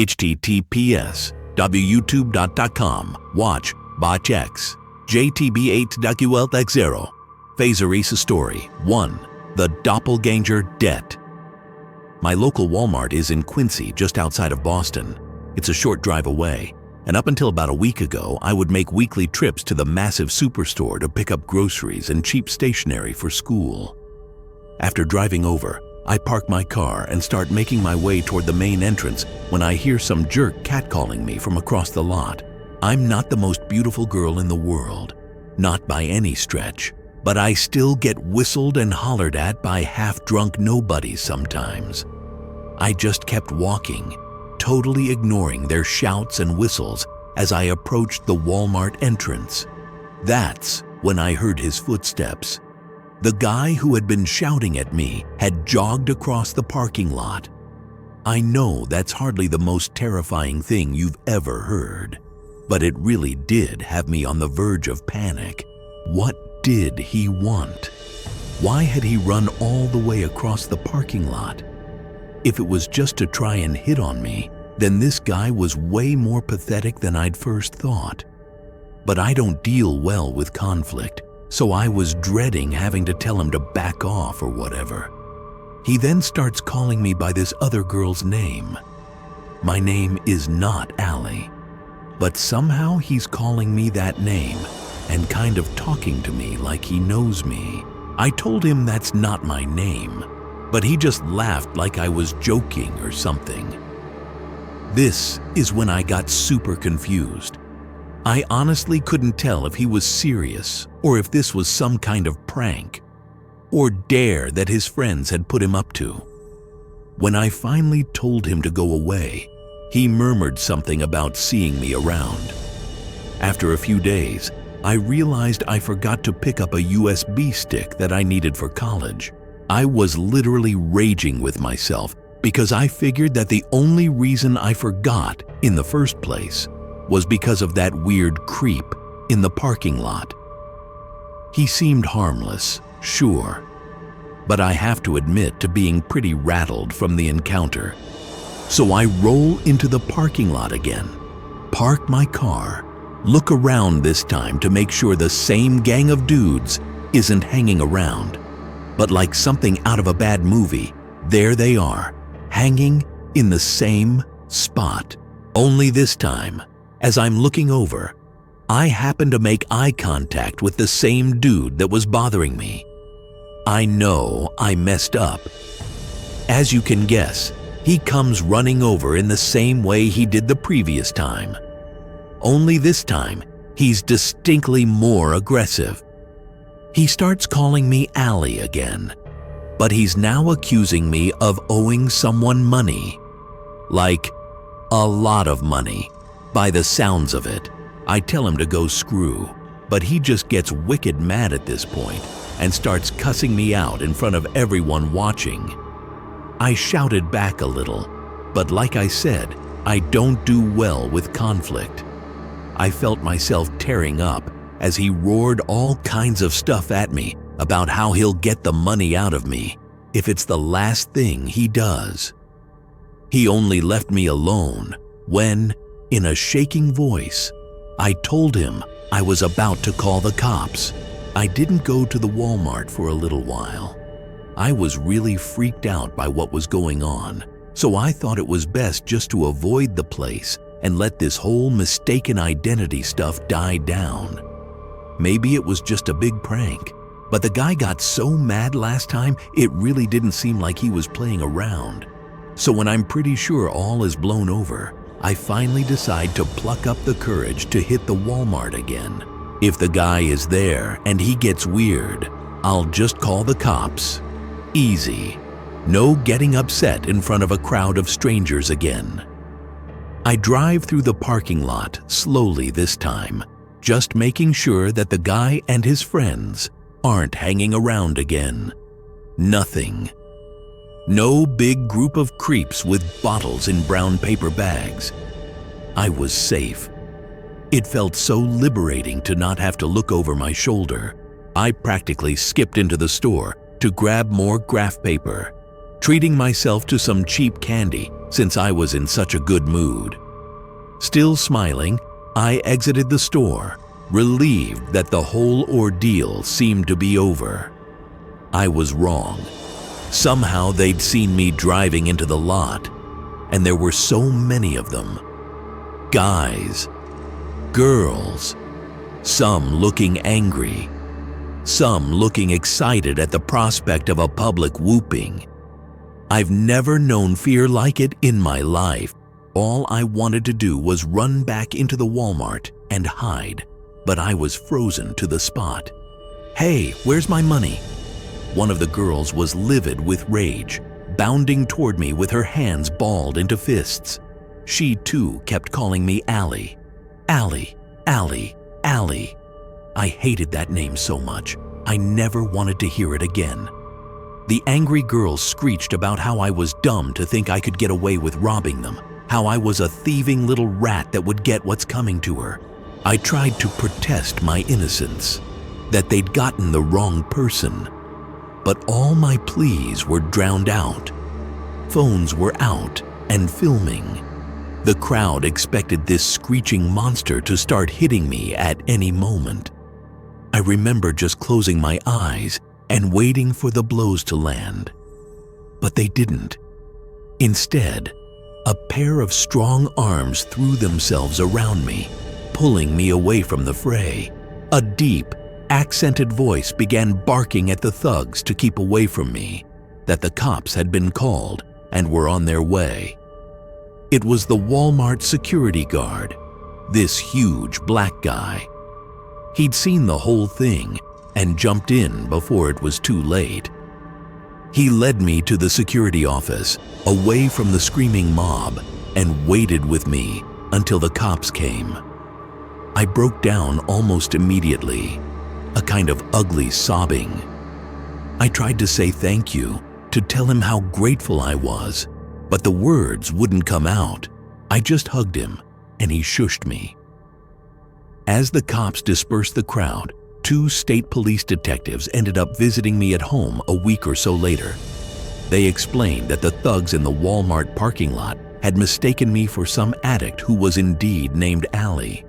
https://wyoutube.com watch Bachx JTB8.QLX0 Phaserisa Story 1 The Doppelganger Debt. My local Walmart is in Quincy, just outside of Boston. It's a short drive away, and up until about a week ago, I would make weekly trips to the massive superstore to pick up groceries and cheap stationery for school. After driving over, I park my car and start making my way toward the main entrance when I hear some jerk catcalling me from across the lot. I'm not the most beautiful girl in the world, not by any stretch, but I still get whistled and hollered at by half-drunk nobodies sometimes. I just kept walking, totally ignoring their shouts and whistles as I approached the Walmart entrance. That's when I heard his footsteps. The guy who had been shouting at me had jogged across the parking lot. I know that's hardly the most terrifying thing you've ever heard, but it really did have me on the verge of panic. What did he want? Why had he run all the way across the parking lot? If it was just to try and hit on me, then this guy was way more pathetic than I'd first thought. But I don't deal well with conflict, so I was dreading having to tell him to back off or whatever. He then starts calling me by this other girl's name. My name is not Allie, but somehow he's calling me that name and kind of talking to me like he knows me. I told him that's not my name, but he just laughed like I was joking or something. This is when I got super confused. I honestly couldn't tell if he was serious or if this was some kind of prank or dare that his friends had put him up to. When I finally told him to go away, he murmured something about seeing me around. After a few days, I realized I forgot to pick up a USB stick that I needed for college. I was literally raging with myself because I figured that the only reason I forgot in the first place was because of that weird creep in the parking lot. He seemed harmless, sure, but I have to admit to being pretty rattled from the encounter. So I roll into the parking lot again, park my car, look around this time to make sure the same gang of dudes isn't hanging around. But like something out of a bad movie, there they are, hanging in the same spot. Only this time, as I'm looking over, I happen to make eye contact with the same dude that was bothering me. I know I messed up. As you can guess, he comes running over in the same way he did the previous time. Only this time, he's distinctly more aggressive. He starts calling me Allie again, but he's now accusing me of owing someone money. Like, a lot of money. By the sounds of it, I tell him to go screw, but he just gets wicked mad at this point and starts cussing me out in front of everyone watching. I shouted back a little, but like I said, I don't do well with conflict. I felt myself tearing up as he roared all kinds of stuff at me about how he'll get the money out of me if it's the last thing he does. He only left me alone when, in a shaking voice, I told him I was about to call the cops. I didn't go to the Walmart for a little while. I was really freaked out by what was going on, so I thought it was best just to avoid the place and let this whole mistaken identity stuff die down. Maybe it was just a big prank, but the guy got so mad last time it really didn't seem like he was playing around. So when I'm pretty sure all is blown over, I finally decide to pluck up the courage to hit the Walmart again. If the guy is there and he gets weird, I'll just call the cops. Easy. No getting upset in front of a crowd of strangers again. I drive through the parking lot slowly this time, just making sure that the guy and his friends aren't hanging around again. Nothing. No big group of creeps with bottles in brown paper bags. I was safe. It felt so liberating to not have to look over my shoulder. I practically skipped into the store to grab more graph paper, treating myself to some cheap candy since I was in such a good mood. Still smiling, I exited the store, relieved that the whole ordeal seemed to be over. I was wrong. Somehow they'd seen me driving into the lot, and there were so many of them. Guys, girls, some looking angry, some looking excited at the prospect of a public whooping. I've never known fear like it in my life. All I wanted to do was run back into the Walmart and hide, but I was frozen to the spot. "Hey, where's my money?" One of the girls was livid with rage, bounding toward me with her hands balled into fists. She too kept calling me Allie. Allie, Allie, Allie. I hated that name so much, I never wanted to hear it again. The angry girl screeched about how I was dumb to think I could get away with robbing them, how I was a thieving little rat that would get what's coming to her. I tried to protest my innocence, that they'd gotten the wrong person. But all my pleas were drowned out. Phones were out and filming. The crowd expected this screeching monster to start hitting me at any moment. I remember just closing my eyes and waiting for the blows to land. But they didn't. Instead, a pair of strong arms threw themselves around me, pulling me away from the fray. A deep, accented voice began barking at the thugs to keep away from me, that the cops had been called and were on their way. It was the Walmart security guard, this huge black guy. He'd seen the whole thing and jumped in before it was too late. He led me to the security office, away from the screaming mob, and waited with me until the cops came. I broke down almost immediately, a kind of ugly sobbing. I tried to say thank you, to tell him how grateful I was, but the words wouldn't come out. I just hugged him, and he shushed me. As the cops dispersed the crowd, 2 state police detectives ended up visiting me at home a week or so later. They explained that the thugs in the Walmart parking lot had mistaken me for some addict who was indeed named Allie.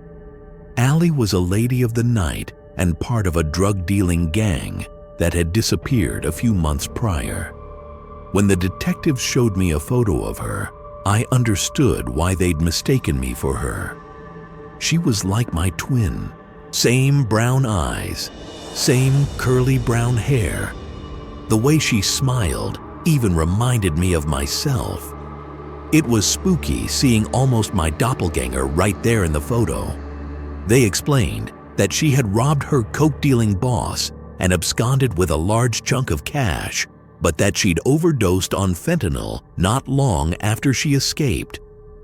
Allie was a lady of the night and part of a drug-dealing gang that had disappeared a few months prior. When the detectives showed me a photo of her, I understood why they'd mistaken me for her. She was like my twin. Same brown eyes, same curly brown hair. The way she smiled even reminded me of myself. It was spooky seeing almost my doppelganger right there in the photo. They explained that she had robbed her coke-dealing boss and absconded with a large chunk of cash, but that she'd overdosed on fentanyl not long after she escaped,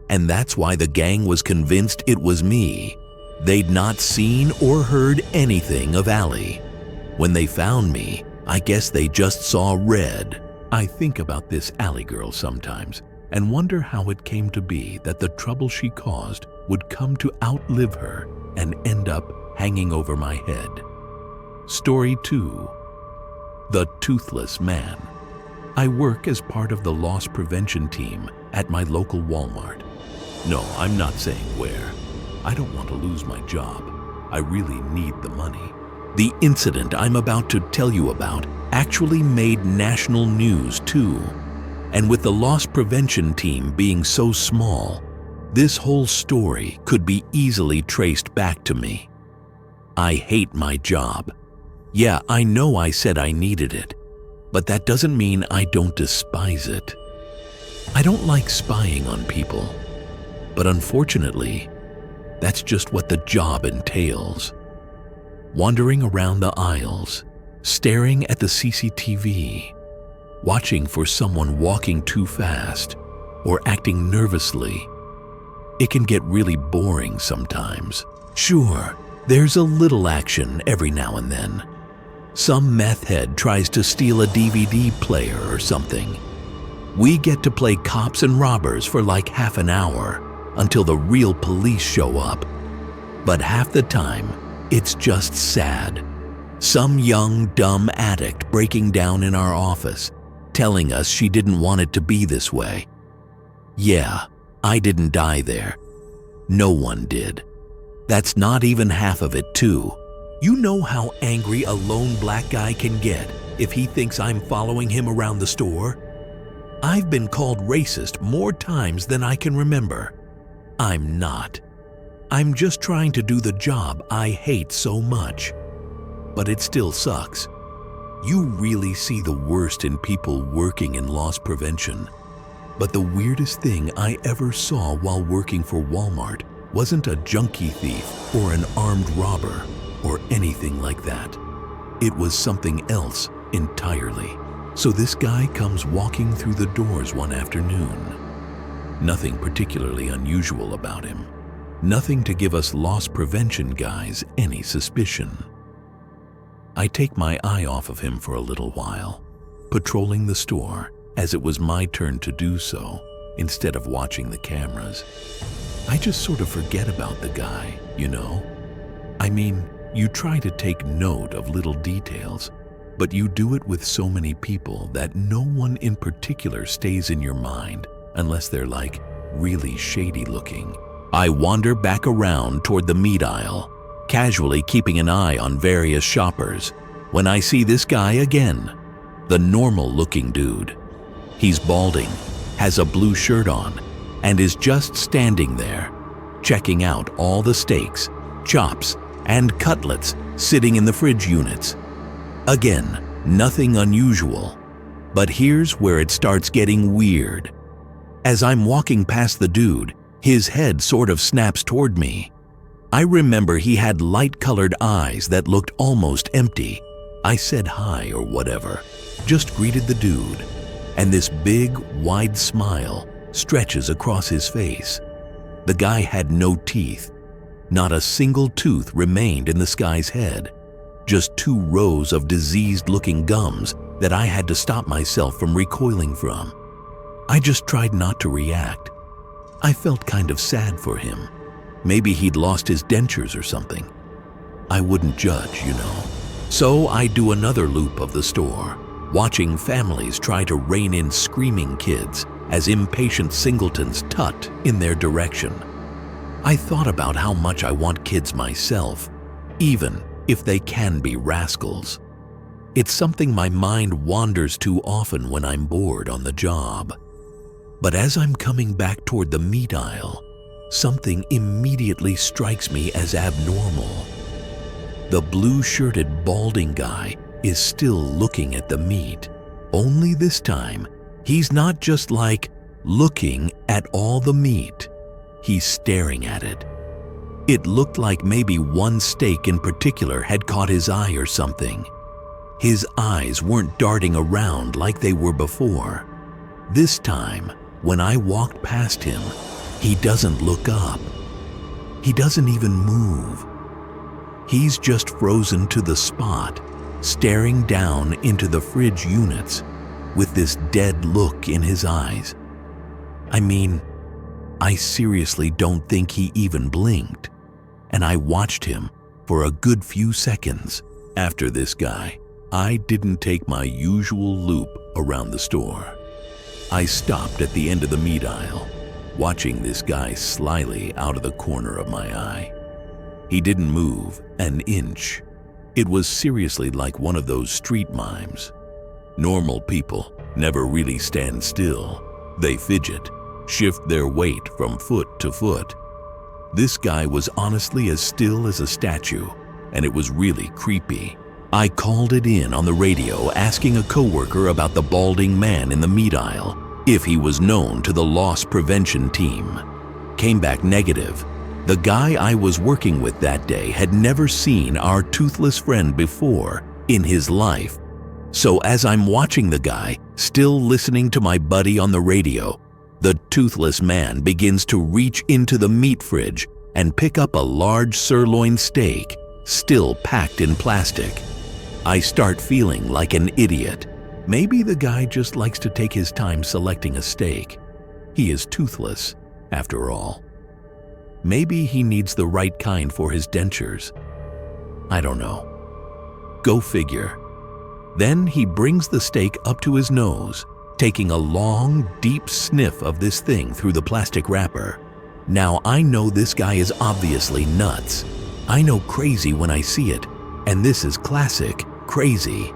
and that's why the gang was convinced it was me. They'd not seen or heard anything of Allie. When they found me, I guess they just saw red. I think about this Allie girl sometimes and wonder how it came to be that the trouble she caused would come to outlive her and end up hanging over my head. Story 2. The Toothless Man. I work as part of the loss prevention team at my local Walmart. No, I'm not saying where. I don't want to lose my job. I really need the money. The incident I'm about to tell you about actually made national news too. And with the loss prevention team being so small, this whole story could be easily traced back to me. I hate my job. Yeah, I know I said I needed it, but that doesn't mean I don't despise it. I don't like spying on people, but unfortunately, that's just what the job entails. Wandering around the aisles, staring at the CCTV, watching for someone walking too fast or acting nervously. It can get really boring sometimes. Sure, there's a little action every now and then. Some meth head tries to steal a DVD player or something. We get to play cops and robbers for like half an hour until the real police show up. But half the time, it's just sad. Some young, dumb addict breaking down in our office, telling us she didn't want it to be this way. Yeah, I didn't die there. No one did. That's not even half of it, too. You know how angry a lone black guy can get if he thinks I'm following him around the store? I've been called racist more times than I can remember. I'm not. I'm just trying to do the job I hate so much. But it still sucks. You really see the worst in people working in loss prevention. But the weirdest thing I ever saw while working for Walmart wasn't a junkie thief or an armed robber or anything like that. It was something else entirely. So this guy comes walking through the doors one afternoon. Nothing particularly unusual about him. Nothing to give us loss prevention guys any suspicion. I take my eye off of him for a little while, patrolling the store as it was my turn to do so instead of watching the cameras. I just sort of forget about the guy, you know? I mean, you try to take note of little details, but you do it with so many people that no one in particular stays in your mind unless they're like really shady looking. I wander back around toward the meat aisle, casually keeping an eye on various shoppers, when I see this guy again, the normal looking dude. He's balding, has a blue shirt on, and is just standing there, checking out all the steaks, chops, and cutlets sitting in the fridge units. Again, nothing unusual, but here's where it starts getting weird. As I'm walking past the dude, his head sort of snaps toward me. I remember he had light-colored eyes that looked almost empty. I said hi or whatever, just greeted the dude, and this big, wide smile stretches across his face. The guy had no teeth. Not a single tooth remained in this guy's head. Just 2 rows of diseased-looking gums that I had to stop myself from recoiling from. I just tried not to react. I felt kind of sad for him. Maybe he'd lost his dentures or something. I wouldn't judge, you know. So I do another loop of the store, watching families try to rein in screaming kids as impatient singletons tut in their direction. I thought about how much I want kids myself, even if they can be rascals. It's something my mind wanders to often when I'm bored on the job. But as I'm coming back toward the meat aisle, something immediately strikes me as abnormal. The blue-shirted balding guy is still looking at the meat, only this time, he's not just like looking at all the meat. He's staring at it. It looked like maybe one steak in particular had caught his eye or something. His eyes weren't darting around like they were before. This time, when I walked past him, he doesn't look up. He doesn't even move. He's just frozen to the spot, staring down into the fridge units with this dead look in his eyes. I mean, I seriously don't think he even blinked, and I watched him for a good few seconds. After this guy, I didn't take my usual loop around the store. I stopped at the end of the meat aisle, watching this guy slyly out of the corner of my eye. He didn't move an inch. It was seriously like one of those street mimes. Normal people never really stand still. They fidget, shift their weight from foot to foot. This guy was honestly as still as a statue, and it was really creepy. I called it in on the radio, asking a coworker about the balding man in the meat aisle, if he was known to the loss prevention team. Came back negative. The guy I was working with that day had never seen our toothless friend before in his life. So as I'm watching the guy, still listening to my buddy on the radio, the toothless man begins to reach into the meat fridge and pick up a large sirloin steak, still packed in plastic. I start feeling like an idiot. Maybe the guy just likes to take his time selecting a steak. He is toothless, after all. Maybe he needs the right kind for his dentures. I don't know. Go figure. Then he brings the steak up to his nose, taking a long, deep sniff of this thing through the plastic wrapper. Now I know this guy is obviously nuts. I know crazy when I see it, and this is classic crazy.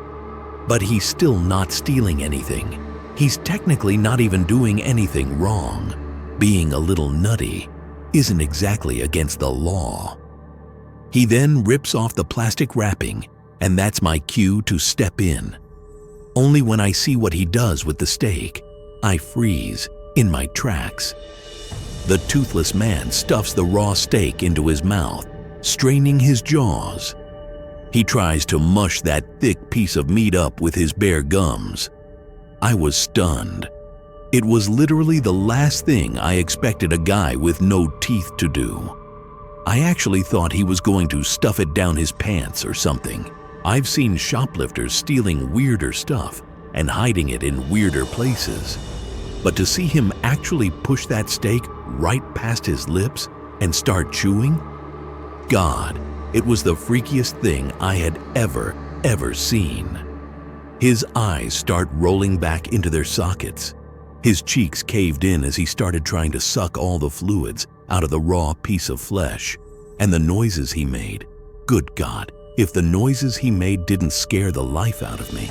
But he's still not stealing anything. He's technically not even doing anything wrong. Being a little nutty isn't exactly against the law. He then rips off the plastic wrapping, and that's my cue to step in. Only when I see what he does with the steak, I freeze in my tracks. The toothless man stuffs the raw steak into his mouth, straining his jaws. He tries to mush that thick piece of meat up with his bare gums. I was stunned. It was literally the last thing I expected a guy with no teeth to do. I actually thought he was going to stuff it down his pants or something. I've seen shoplifters stealing weirder stuff and hiding it in weirder places. But to see him actually push that steak right past his lips and start chewing? God, it was the freakiest thing I had ever seen. His eyes start rolling back into their sockets. His cheeks caved in as he started trying to suck all the fluids out of the raw piece of flesh. And the noises he made, good God, if the noises he made didn't scare the life out of me.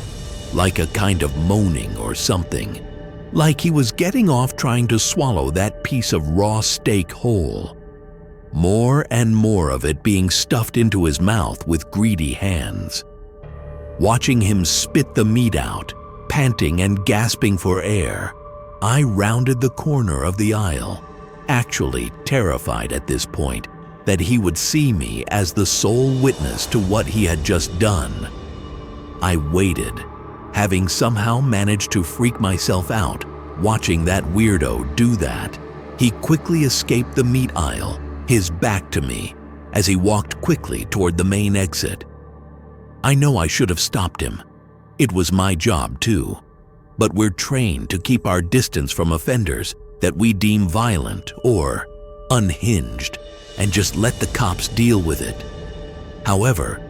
Like a kind of moaning or something. Like he was getting off trying to swallow that piece of raw steak whole. More and more of it being stuffed into his mouth with greedy hands. Watching him spit the meat out, panting and gasping for air, I rounded the corner of the aisle, actually terrified at this point that he would see me as the sole witness to what he had just done. I waited, having somehow managed to freak myself out watching that weirdo do that. He quickly escaped the meat aisle, his back to me, as he walked quickly toward the main exit. I know I should have stopped him. It was my job too. But we're trained to keep our distance from offenders that we deem violent or unhinged and just let the cops deal with it. However,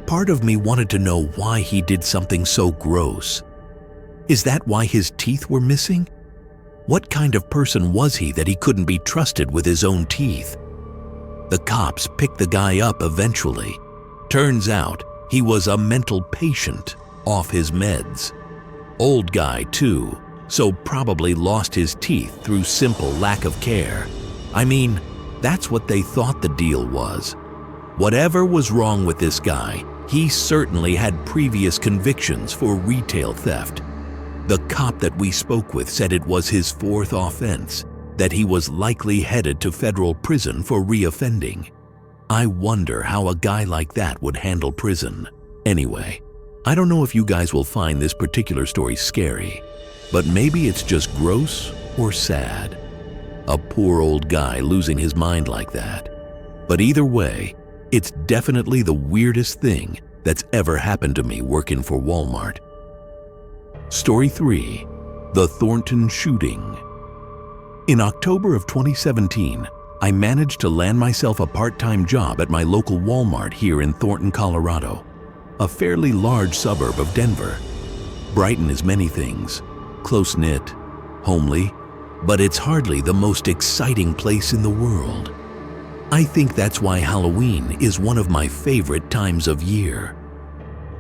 part of me wanted to know why he did something so gross. Is that why his teeth were missing? What kind of person was he that he couldn't be trusted with his own teeth? The cops picked the guy up eventually. Turns out he was a mental patient off his meds. Old guy too, so probably lost his teeth through simple lack of care. I mean, that's what they thought the deal was. Whatever was wrong with this guy, he certainly had previous convictions for retail theft. The cop that we spoke with said it was his fourth offense, that he was likely headed to federal prison for reoffending. I wonder how a guy like that would handle prison. Anyway, I don't know if you guys will find this particular story scary, but maybe it's just gross or sad. A poor old guy losing his mind like that. But either way, it's definitely the weirdest thing that's ever happened to me working for Walmart. Story 3. The Thornton Shooting. In October of 2017, I managed to land myself a part-time job at my local Walmart here in Thornton, Colorado, a fairly large suburb of Denver. Brighton is many things, close-knit, homely, but it's hardly the most exciting place in the world. I think that's why Halloween is one of my favorite times of year.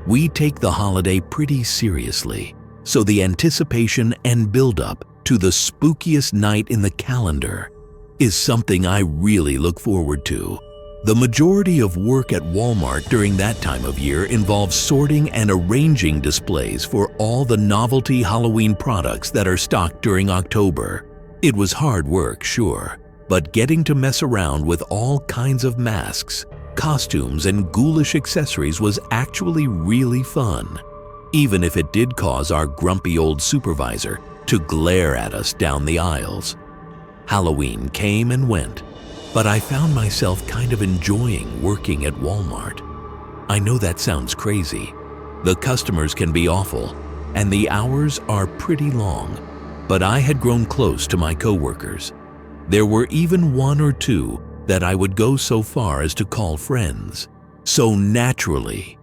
We take the holiday pretty seriously, so the anticipation and build-up to the spookiest night in the calendar is something I really look forward to. The majority of work at Walmart during that time of year involves sorting and arranging displays for all the novelty Halloween products that are stocked during October. It was hard work, sure, but getting to mess around with all kinds of masks, costumes, and ghoulish accessories was actually really fun, even if it did cause our grumpy old supervisor to glare at us down the aisles. Halloween came and went, but I found myself kind of enjoying working at Walmart. I know that sounds crazy. The customers can be awful, and the hours are pretty long, but I had grown close to my coworkers. There were even one or two that I would go so far as to call friends. So naturally,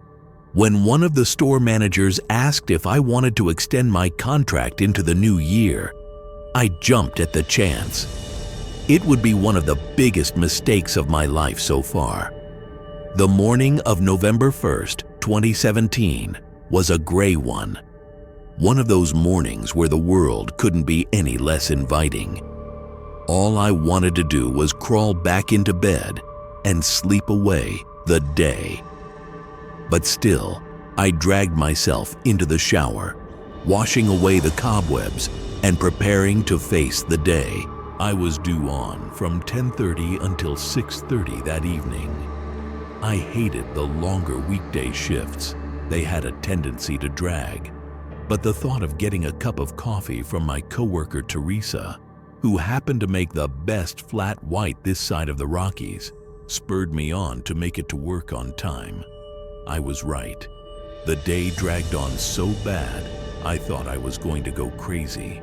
When one of the store managers asked if I wanted to extend my contract into the new year, I jumped at the chance. It would be one of the biggest mistakes of my life so far. The morning of November 1st, 2017 was a gray one. One of those mornings where the world couldn't be any less inviting. All I wanted to do was crawl back into bed and sleep away the day. But still, I dragged myself into the shower, washing away the cobwebs and preparing to face the day. I was due on from 10:30 until 6:30 that evening. I hated the longer weekday shifts. They had a tendency to drag. But the thought of getting a cup of coffee from my coworker Teresa, who happened to make the best flat white this side of the Rockies, spurred me on to make it to work on time. I was right. The day dragged on so bad, I thought I was going to go crazy.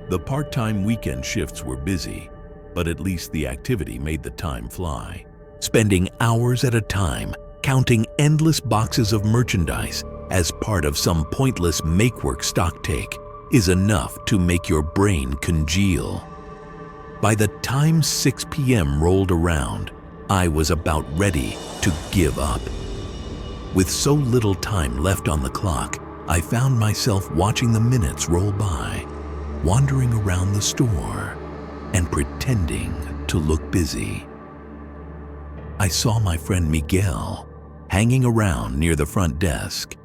The part-time weekend shifts were busy, but at least the activity made the time fly. Spending hours at a time counting endless boxes of merchandise as part of some pointless make-work stocktake is enough to make your brain congeal. By the time 6 p.m. rolled around, I was about ready to give up. With so little time left on the clock, I found myself watching the minutes roll by, wandering around the store and pretending to look busy. I saw my friend Miguel hanging around near the front desk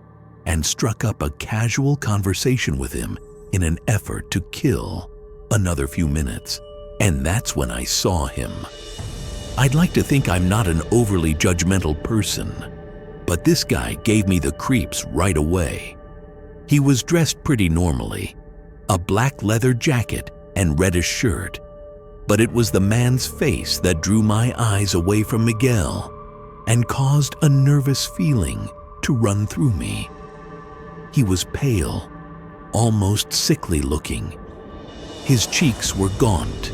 and struck up a casual conversation with him in an effort to kill another few minutes. And that's when I saw him. I'd like to think I'm not an overly judgmental person, but this guy gave me the creeps right away. He was dressed pretty normally, a black leather jacket and reddish shirt, but it was the man's face that drew my eyes away from Miguel and caused a nervous feeling to run through me. He was pale, almost sickly looking. His cheeks were gaunt,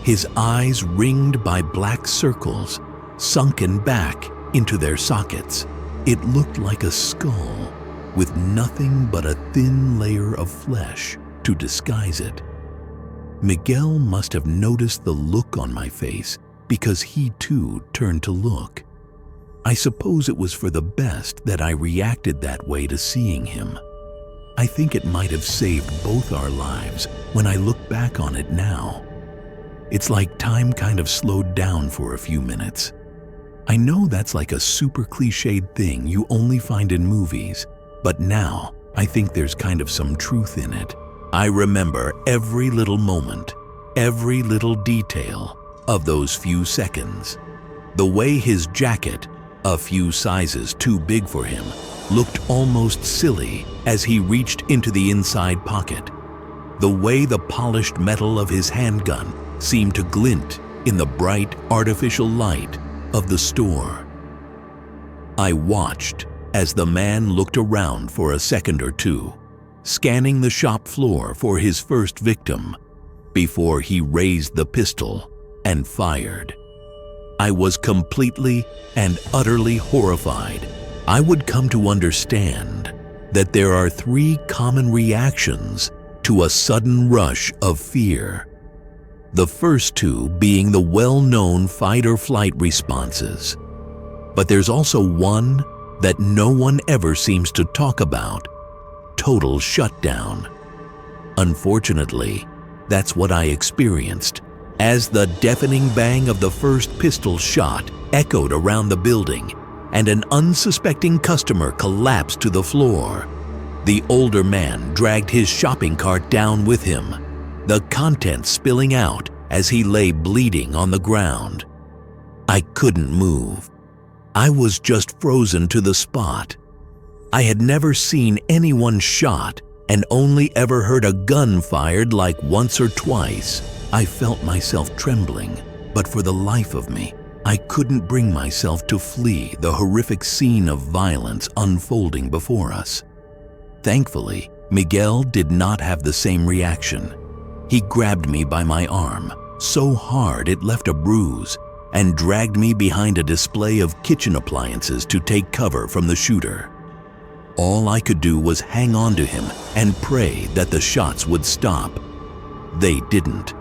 his eyes ringed by black circles, sunken back into their sockets. It looked like a skull with nothing but a thin layer of flesh to disguise it. Miguel must have noticed the look on my face because he too turned to look. I suppose it was for the best that I reacted that way to seeing him. I think it might have saved both our lives when I look back on it now. It's like time kind of slowed down for a few minutes. I know that's like a super cliched thing you only find in movies, but now I think there's kind of some truth in it. I remember every little moment, every little detail of those few seconds. The way his jacket, a few sizes too big for him, looked almost silly as he reached into the inside pocket. The way the polished metal of his handgun seemed to glint in the bright, artificial light of the store. I watched as the man looked around for a second or two, scanning the shop floor for his first victim, before he raised the pistol and fired. I was completely and utterly horrified. I would come to understand that there are 3 common reactions to a sudden rush of fear. The first 2 being the well-known fight or flight responses. But there's also one that no one ever seems to talk about: total shutdown. Unfortunately, that's what I experienced as the deafening bang of the first pistol shot echoed around the building and an unsuspecting customer collapsed to the floor. The older man dragged his shopping cart down with him, the contents spilling out as he lay bleeding on the ground. I couldn't move. I was just frozen to the spot. I had never seen anyone shot and only ever heard a gun fired like once or twice. I felt myself trembling, but for the life of me, I couldn't bring myself to flee the horrific scene of violence unfolding before us. Thankfully, Miguel did not have the same reaction. He grabbed me by my arm, so hard it left a bruise, and dragged me behind a display of kitchen appliances to take cover from the shooter. All I could do was hang on to him and pray that the shots would stop. They didn't.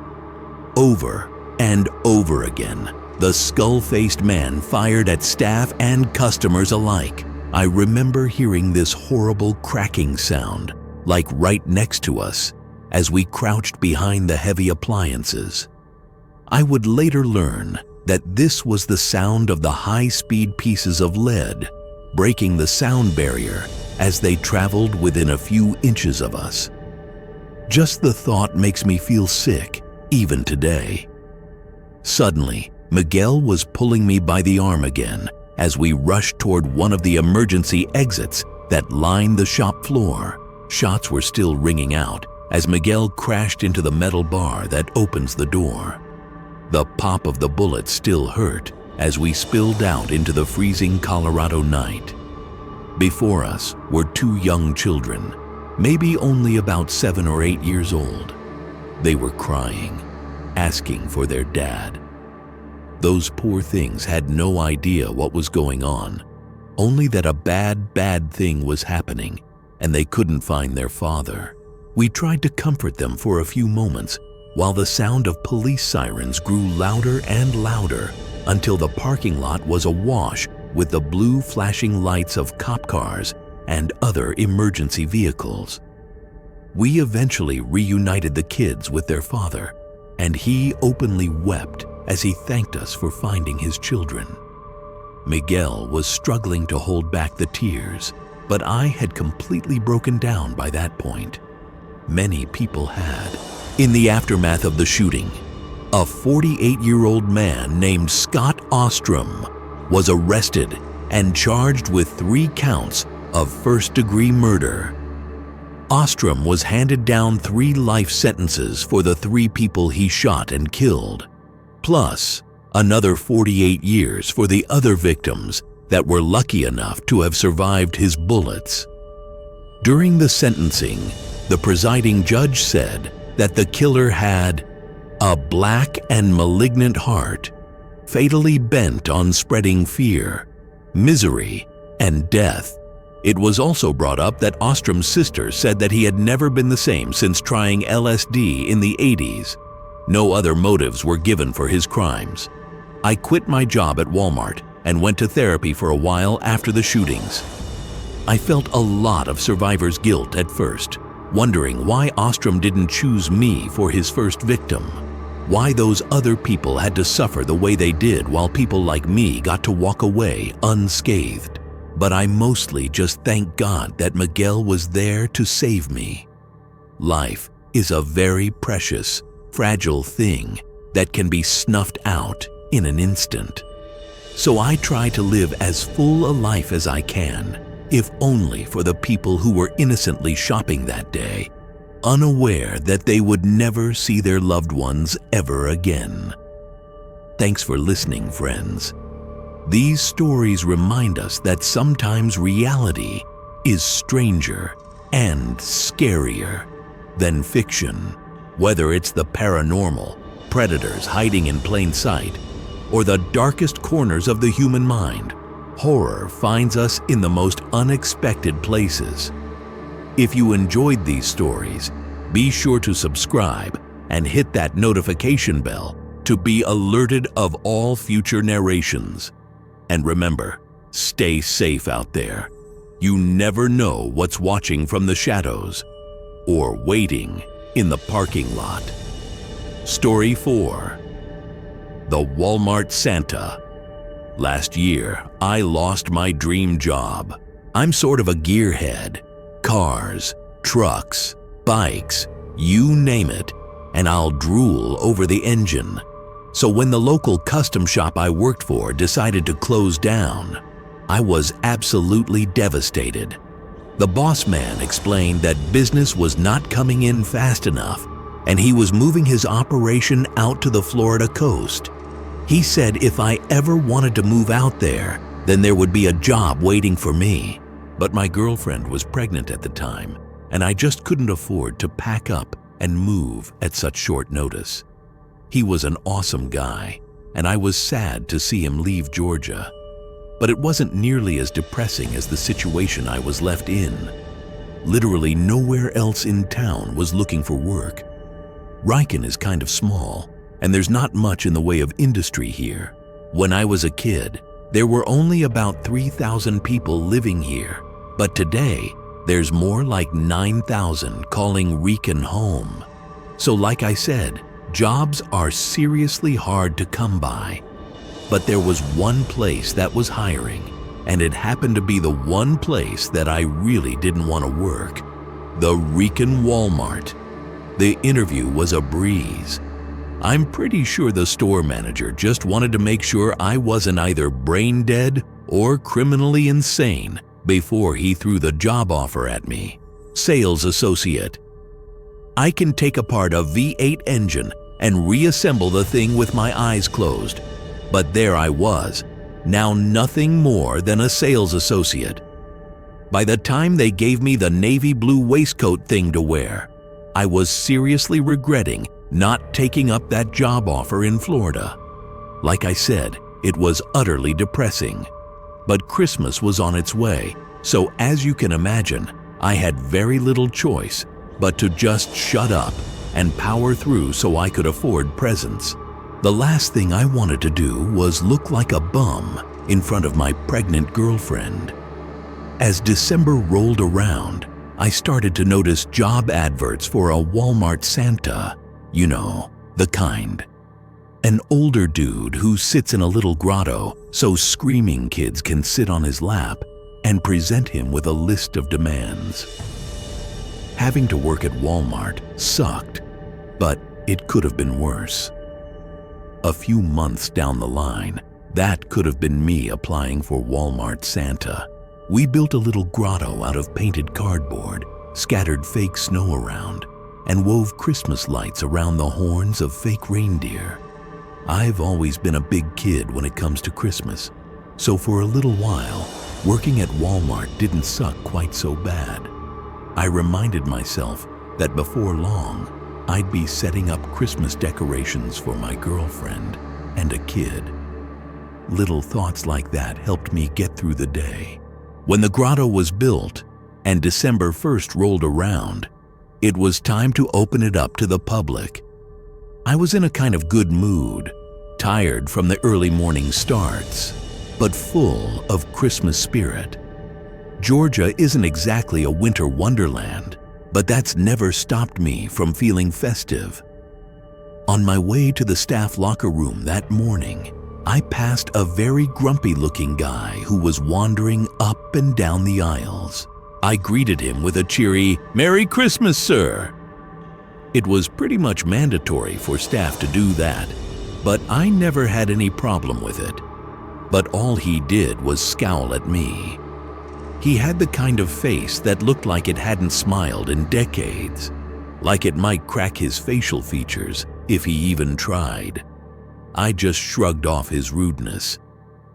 Over and over again, the skull-faced man fired at staff and customers alike. I remember hearing this horrible cracking sound, like right next to us, as we crouched behind the heavy appliances. I would later learn that this was the sound of the high-speed pieces of lead breaking the sound barrier as they traveled within a few inches of us. Just the thought makes me feel sick, even today. Suddenly, Miguel was pulling me by the arm again as we rushed toward one of the emergency exits that lined the shop floor. Shots were still ringing out as Miguel crashed into the metal bar that opens the door. The pop of the bullet still hurt as we spilled out into the freezing Colorado night. Before us were two young children, maybe only about 7 or 8 years old. They were crying, asking for their dad. Those poor things had no idea what was going on, only that a bad thing was happening and they couldn't find their father. We tried to comfort them for a few moments while the sound of police sirens grew louder and louder until the parking lot was awash with the blue flashing lights of cop cars and other emergency vehicles. We eventually reunited the kids with their father, and he openly wept as he thanked us for finding his children. Miguel was struggling to hold back the tears, but I had completely broken down by that point. Many people had. In the aftermath of the shooting, a 48-year-old man named Scott Ostrom was arrested and charged with 3 counts of first-degree murder. Ostrom was handed down 3 life sentences for the 3 people he shot and killed, plus another 48 years for the other victims that were lucky enough to have survived his bullets. During the sentencing, the presiding judge said that the killer had a black and malignant heart, fatally bent on spreading fear, misery, and death. It was also brought up that Ostrom's sister said that he had never been the same since trying LSD in the 80s. No other motives were given for his crimes. I quit my job at Walmart and went to therapy for a while after the shootings. I felt a lot of survivor's guilt at first, wondering why Ostrom didn't choose me for his first victim, why those other people had to suffer the way they did while people like me got to walk away unscathed. But I mostly just thank God that Miguel was there to save me. Life is a very precious, fragile thing that can be snuffed out in an instant. So I try to live as full a life as I can, if only for the people who were innocently shopping that day, unaware that they would never see their loved ones ever again. Thanks for listening, friends. These stories remind us that sometimes reality is stranger and scarier than fiction. Whether it's the paranormal, predators hiding in plain sight, or the darkest corners of the human mind, horror finds us in the most unexpected places. If you enjoyed these stories, be sure to subscribe and hit that notification bell to be alerted of all future narrations. And remember, stay safe out there. You never know what's watching from the shadows or waiting in the parking lot. Story 4. The Walmart Santa. Last year, I lost my dream job. I'm sort of a gearhead. Cars, trucks, bikes, you name it, and I'll drool over the engine. So when the local custom shop I worked for decided to close down, I was absolutely devastated. The boss man explained that business was not coming in fast enough, and he was moving his operation out to the Florida coast. He said if I ever wanted to move out there, then there would be a job waiting for me. But my girlfriend was pregnant at the time, and I just couldn't afford to pack up and move at such short notice. He was an awesome guy, and I was sad to see him leave Georgia. but it wasn't nearly as depressing as the situation I was left in. Literally nowhere else in town was looking for work. Riken is kind of small, and there's not much in the way of industry here. When I was a kid, there were only about 3,000 people living here, but today, there's more like 9,000 calling Riken home. So like I said, jobs are seriously hard to come by. But there was one place that was hiring, and it happened to be the one place that I really didn't want to work, the Riken Walmart. The interview was a breeze. I'm pretty sure the store manager just wanted to make sure I wasn't either brain dead or criminally insane before he threw the job offer at me. Sales associate. I can take apart a V8 engine and reassemble the thing with my eyes closed. But there I was, now nothing more than a sales associate. By the time they gave me the navy blue waistcoat thing to wear, I was seriously regretting not taking up that job offer in Florida. Like I said, it was utterly depressing. But Christmas was on its way, so as you can imagine, I had very little choice but to just shut up and power through so I could afford presents. The last thing I wanted to do was look like a bum in front of my pregnant girlfriend. As December rolled around, I started to notice job adverts for a Walmart Santa, you know, the kind. An older dude who sits in a little grotto so screaming kids can sit on his lap and present him with a list of demands. Having to work at Walmart sucked, but it could have been worse. A few months down the line, that could have been me applying for Walmart Santa. We built a little grotto out of painted cardboard, scattered fake snow around, and wove Christmas lights around the horns of fake reindeer. I've always been a big kid when it comes to Christmas, so for a little while, working at Walmart didn't suck quite so bad. I reminded myself that before long, I'd be setting up Christmas decorations for my girlfriend and a kid. Little thoughts like that helped me get through the day. When the grotto was built and December 1st rolled around, it was time to open it up to the public. I was in a kind of good mood, tired from the early morning starts, but full of Christmas spirit. Georgia isn't exactly a winter wonderland, but that's never stopped me from feeling festive. On my way to the staff locker room that morning, I passed a very grumpy-looking guy who was wandering up and down the aisles. I greeted him with a cheery, "Merry Christmas, sir." It was pretty much mandatory for staff to do that, but I never had any problem with it. But all he did was scowl at me. He had the kind of face that looked like it hadn't smiled in decades, like it might crack his facial features if he even tried. I just shrugged off his rudeness.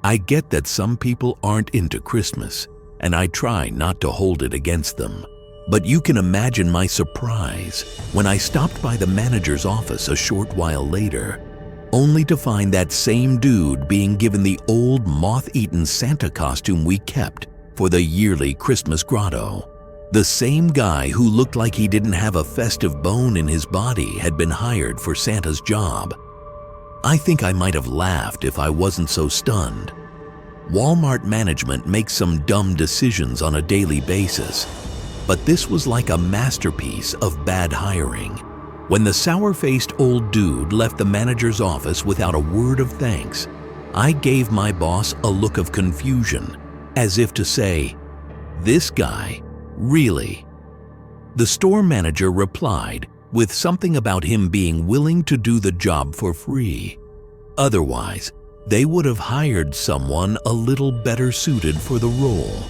I get that some people aren't into Christmas, and I try not to hold it against them. But you can imagine my surprise when I stopped by the manager's office a short while later, only to find that same dude being given the old moth-eaten Santa costume we kept for the yearly Christmas grotto. The same guy who looked like he didn't have a festive bone in his body had been hired for Santa's job. I think I might have laughed if I wasn't so stunned. Walmart management makes some dumb decisions on a daily basis, but this was like a masterpiece of bad hiring. When the sour-faced old dude left the manager's office without a word of thanks, I gave my boss a look of confusion, as if to say, "This guy, really?" The store manager replied with something about him being willing to do the job for free. Otherwise, they would have hired someone a little better suited for the role.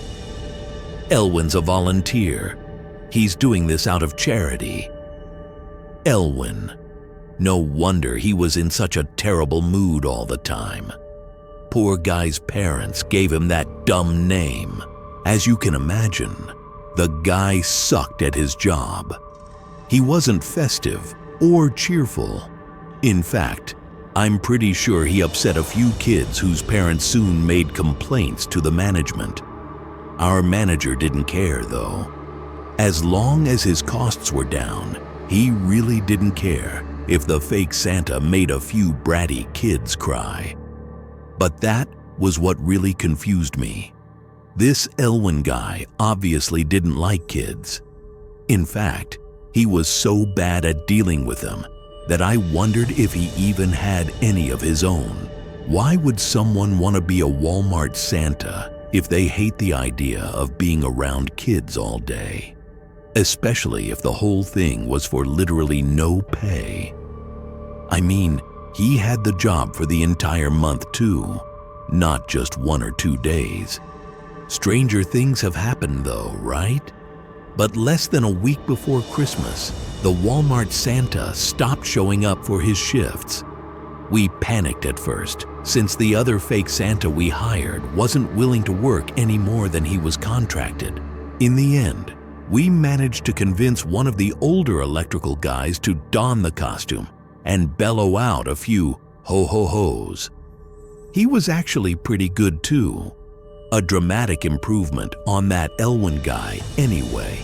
Elwin's a volunteer. He's doing this out of charity. Elwin. No wonder he was in such a terrible mood all the time. Poor guy's parents gave him that dumb name. As you can imagine, the guy sucked at his job. He wasn't festive or cheerful. In fact, I'm pretty sure he upset a few kids whose parents soon made complaints to the management. Our manager didn't care though. As long as his costs were down, he really didn't care if the fake Santa made a few bratty kids cry. But that was what really confused me. This Elwin guy obviously didn't like kids. In fact, he was so bad at dealing with them that I wondered if he even had any of his own. Why would someone want to be a Walmart Santa if they hate the idea of being around kids all day? Especially if the whole thing was for literally no pay. I mean, he had the job for the entire month too, not just 1 or 2 days. Stranger things have happened though, right? But less than a week before Christmas, the Walmart Santa stopped showing up for his shifts. We panicked at first, since the other fake Santa we hired wasn't willing to work any more than he was contracted. In the end, we managed to convince one of the older electrical guys to don the costume and bellow out a few ho-ho-hos. He was actually pretty good too. A dramatic improvement on that Elwin guy anyway.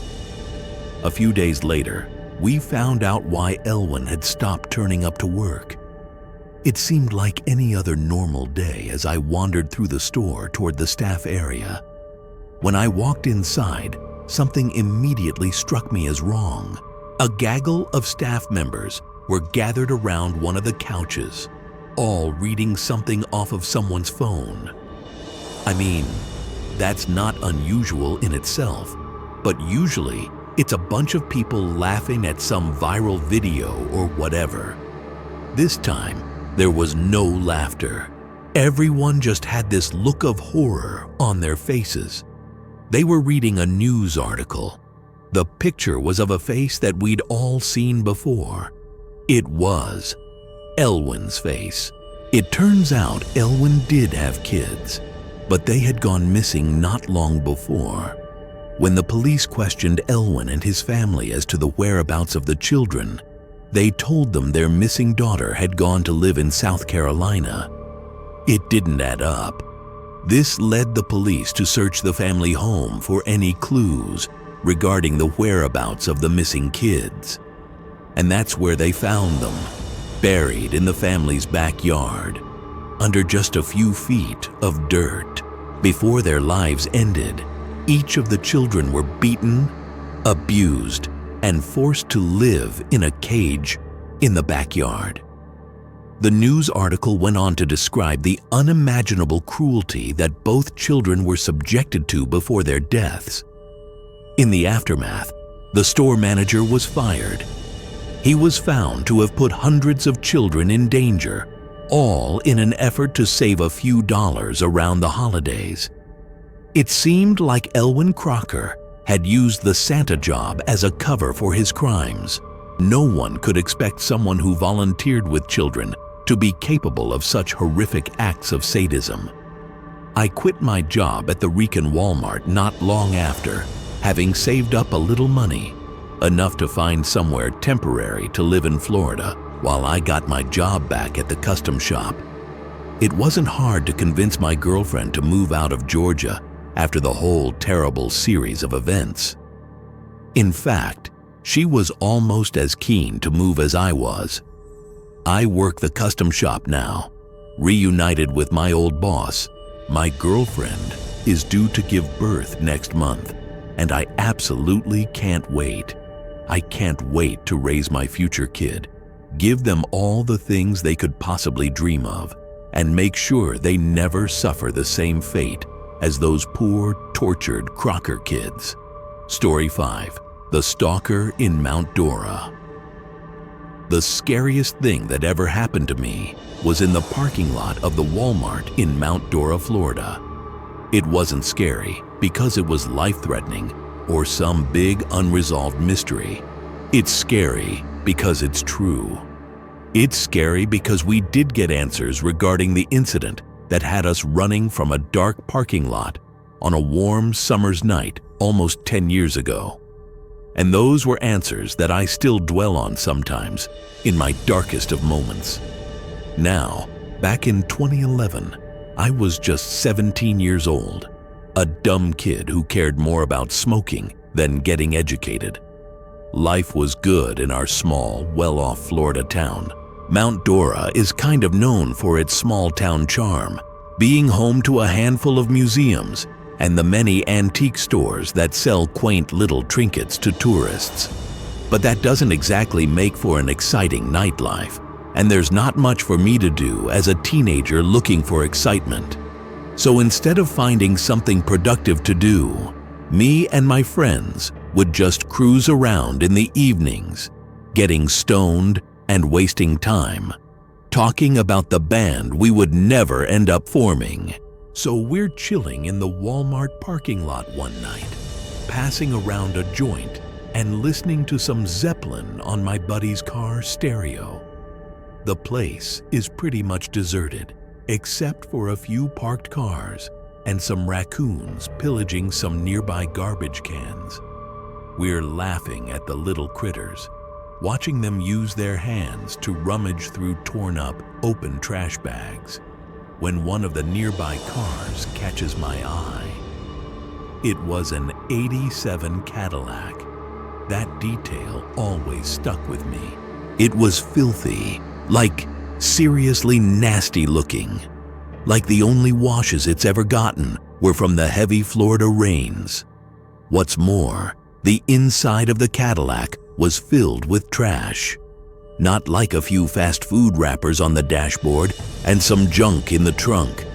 A few days later, we found out why Elwin had stopped turning up to work. It seemed like any other normal day as I wandered through the store toward the staff area. When I walked inside, something immediately struck me as wrong. A gaggle of staff members were gathered around one of the couches, all reading something off of someone's phone. I mean, that's not unusual in itself, but usually it's a bunch of people laughing at some viral video or whatever. This time, there was no laughter. Everyone just had this look of horror on their faces. They were reading a news article. The picture was of a face that we'd all seen before. It was Elwin's face. It turns out Elwin did have kids, but they had gone missing not long before. When the police questioned Elwin and his family as to the whereabouts of the children, they told them their missing daughter had gone to live in South Carolina. It didn't add up. This led the police to search the family home for any clues regarding the whereabouts of the missing kids. And that's where they found them, buried in the family's backyard, under just a few feet of dirt. Before their lives ended, each of the children were beaten, abused, and forced to live in a cage in the backyard. The news article went on to describe the unimaginable cruelty that both children were subjected to before their deaths. In the aftermath, the store manager was fired. He was found to have put hundreds of children in danger, all in an effort to save a few dollars around the holidays. It seemed like Elwin Crocker had used the Santa job as a cover for his crimes. No one could expect someone who volunteered with children to be capable of such horrific acts of sadism. I quit my job at the Rican Walmart not long after, having saved up a little money, enough to find somewhere temporary to live in Florida while I got my job back at the custom shop. It wasn't hard to convince my girlfriend to move out of Georgia after the whole terrible series of events. In fact, she was almost as keen to move as I was. I work the custom shop now, reunited with my old boss. My girlfriend is due to give birth next month, and I absolutely can't wait. I can't wait to raise my future kid, give them all the things they could possibly dream of, and make sure they never suffer the same fate as those poor, tortured Crocker kids. Story 5. The Stalker in Mount Dora. The scariest thing that ever happened to me was in the parking lot of the Walmart in Mount Dora, Florida. It wasn't scary because it was life-threatening or some big unresolved mystery. It's scary because it's true. It's scary because we did get answers regarding the incident that had us running from a dark parking lot on a warm summer's night almost 10 years ago. And those were answers that I still dwell on sometimes in my darkest of moments. Now, back in 2011, I was just 17 years old, a dumb kid who cared more about smoking than getting educated. Life was good in our small, well-off Florida town. Mount Dora is kind of known for its small-town charm, being home to a handful of museums and the many antique stores that sell quaint little trinkets to tourists. But that doesn't exactly make for an exciting nightlife, and there's not much for me to do as a teenager looking for excitement. So instead of finding something productive to do, me and my friends would just cruise around in the evenings, getting stoned and wasting time, talking about the band we would never end up forming. So we're chilling in the Walmart parking lot one night, passing around a joint and listening to some Zeppelin on my buddy's car stereo. The place is pretty much deserted, except for a few parked cars and some raccoons pillaging some nearby garbage cans. We're laughing at the little critters, watching them use their hands to rummage through torn-up, open trash bags, when one of the nearby cars catches my eye. It was an '87 Cadillac. That detail always stuck with me. It was filthy, like seriously nasty looking, like the only washes it's ever gotten were from the heavy Florida rains. What's more, the inside of the Cadillac was filled with trash. Not like a few fast food wrappers on the dashboard and some junk in the trunk.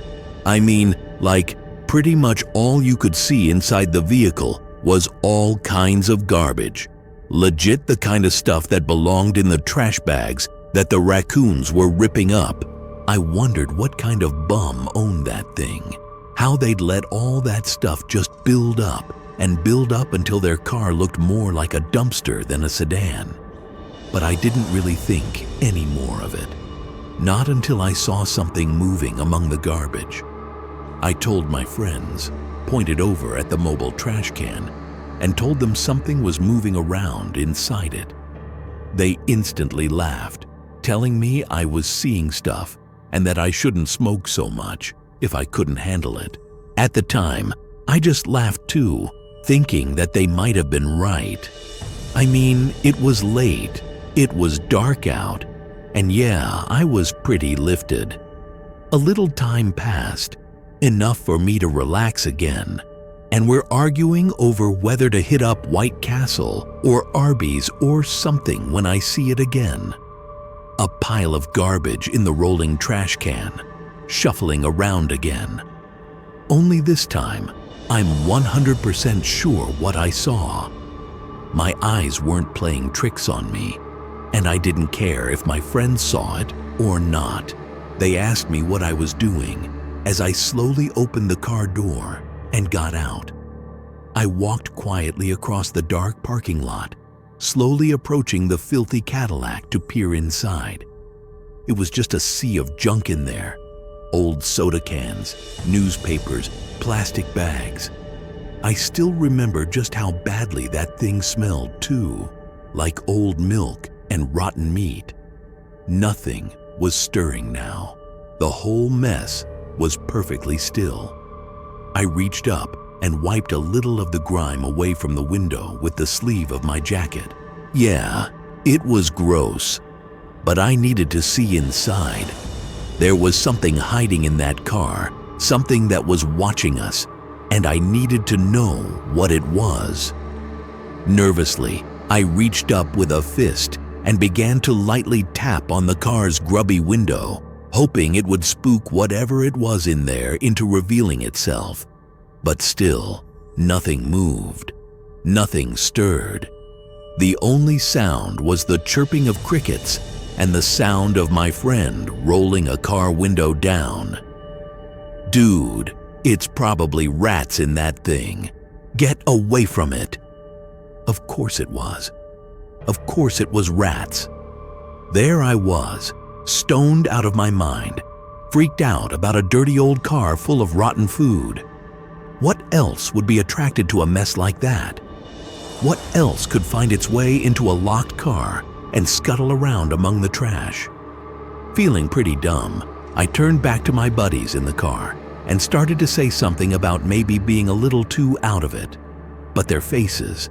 I mean, like pretty much all you could see inside the vehicle was all kinds of garbage. Legit the kind of stuff that belonged in the trash bags that the raccoons were ripping up. I wondered what kind of bum owned that thing, how they'd let all that stuff just build up and build up until their car looked more like a dumpster than a sedan. But I didn't really think any more of it. Not until I saw something moving among the garbage. I told my friends, pointed over at the mobile trash can, and told them something was moving around inside it. They instantly laughed, telling me I was seeing stuff and that I shouldn't smoke so much if I couldn't handle it. At the time, I just laughed too, thinking that they might have been right. I mean, it was late, it was dark out, and yeah, I was pretty lifted. A little time passed, enough for me to relax again, and we're arguing over whether to hit up White Castle or Arby's or something when I see it again. A pile of garbage in the rolling trash can, shuffling around again. Only this time, I'm 100% sure what I saw. My eyes weren't playing tricks on me, and I didn't care if my friends saw it or not. They asked me what I was doing as I slowly opened the car door and got out. I walked quietly across the dark parking lot, slowly approaching the filthy Cadillac to peer inside. It was just a sea of junk in there. Old soda cans, newspapers, plastic bags. I still remember just how badly that thing smelled too, like old milk and rotten meat. Nothing was stirring now. The whole mess was perfectly still. I reached up and wiped a little of the grime away from the window with the sleeve of my jacket. Yeah, it was gross, but I needed to see inside. There was something hiding in that car, something that was watching us, and I needed to know what it was. Nervously, I reached up with a fist and began to lightly tap on the car's grubby window, hoping it would spook whatever it was in there into revealing itself. But still, nothing moved. Nothing stirred. The only sound was the chirping of crickets and the sound of my friend rolling a car window down. Dude, it's probably rats in that thing. Get away from it. Of course it was. Of course it was rats. There I was, stoned out of my mind, freaked out about a dirty old car full of rotten food. What else would be attracted to a mess like that? What else could find its way into a locked car and scuttle around among the trash? Feeling pretty dumb, I turned back to my buddies in the car and started to say something about maybe being a little too out of it. But their faces,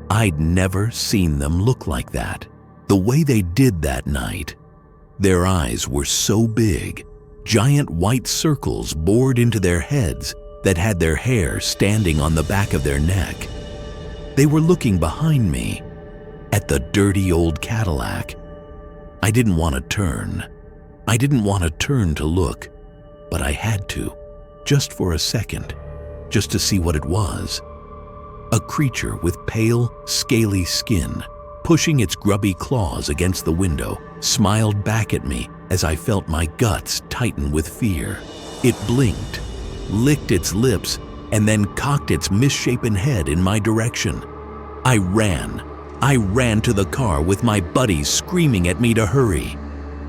I'd never seen them look like that. The way they did that night. Their eyes were so big, giant white circles bored into their heads that had their hair standing on the back of their neck. They were looking behind me at the dirty old Cadillac. I didn't want to turn. I didn't want to turn to look, but I had to, just for a second, just to see what it was. A creature with pale, scaly skin, pushing its grubby claws against the window, smiled back at me as I felt my guts tighten with fear. It blinked, licked its lips, and then cocked its misshapen head in my direction. I ran to the car with my buddies screaming at me to hurry.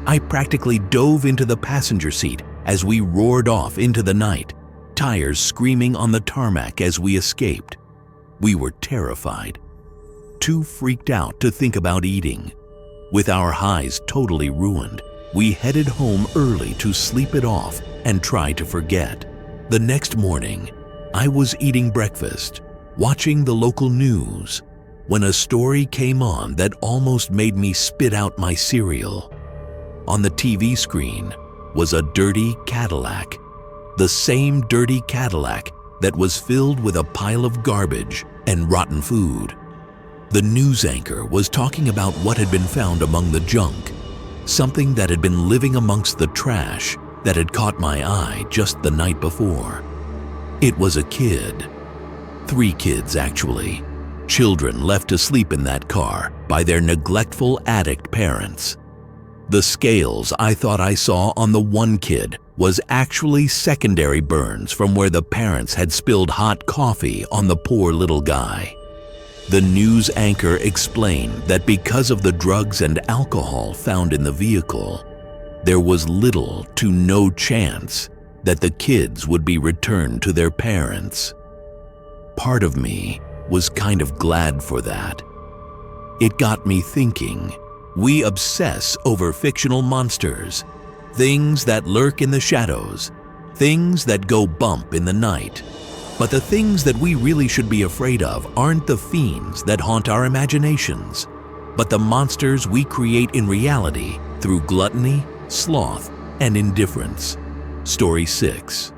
I practically dove into the passenger seat as we roared off into the night, tires screaming on the tarmac as we escaped. We were terrified, too freaked out to think about eating. With our highs totally ruined, we headed home early to sleep it off and try to forget. The next morning, I was eating breakfast, watching the local news, when a story came on that almost made me spit out my cereal. On the TV screen was a dirty Cadillac, the same dirty Cadillac that was filled with a pile of garbage and rotten food. The news anchor was talking about what had been found among the junk, something that had been living amongst the trash that had caught my eye just the night before. It was a kid. 3 kids, actually. Children left to sleep in that car by their neglectful addict parents. The scales I thought I saw on the one kid was actually secondary burns from where the parents had spilled hot coffee on the poor little guy. The news anchor explained that because of the drugs and alcohol found in the vehicle, there was little to no chance that the kids would be returned to their parents. Part of me was kind of glad for that. It got me thinking. We obsess over fictional monsters, things that lurk in the shadows, things that go bump in the night. But the things that we really should be afraid of aren't the fiends that haunt our imaginations, but the monsters we create in reality through gluttony, sloth, and indifference. Story 6.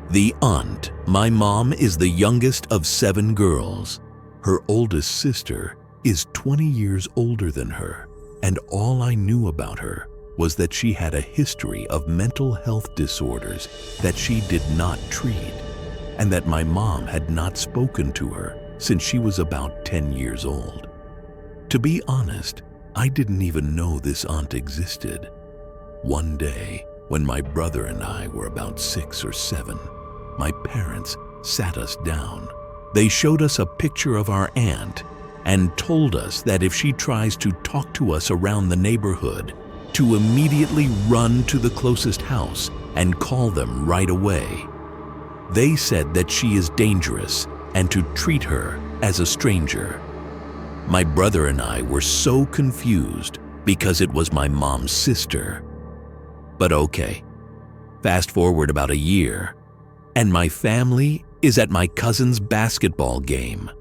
The aunt. My mom is the youngest of 7 girls. Her oldest sister is 20 years older than her. And all I knew about her was that she had a history of mental health disorders that she did not treat, and that my mom had not spoken to her since she was about 10 years old. To be honest, I didn't even know this aunt existed. One day, when my brother and I were about 6 or 7, my parents sat us down. They showed us a picture of our aunt and told us that if she tries to talk to us around the neighborhood, to immediately run to the closest house and call them right away. They said that she is dangerous and to treat her as a stranger. My brother and I were so confused because it was my mom's sister. But okay, fast forward about a year, and my family is at my cousin's basketball game.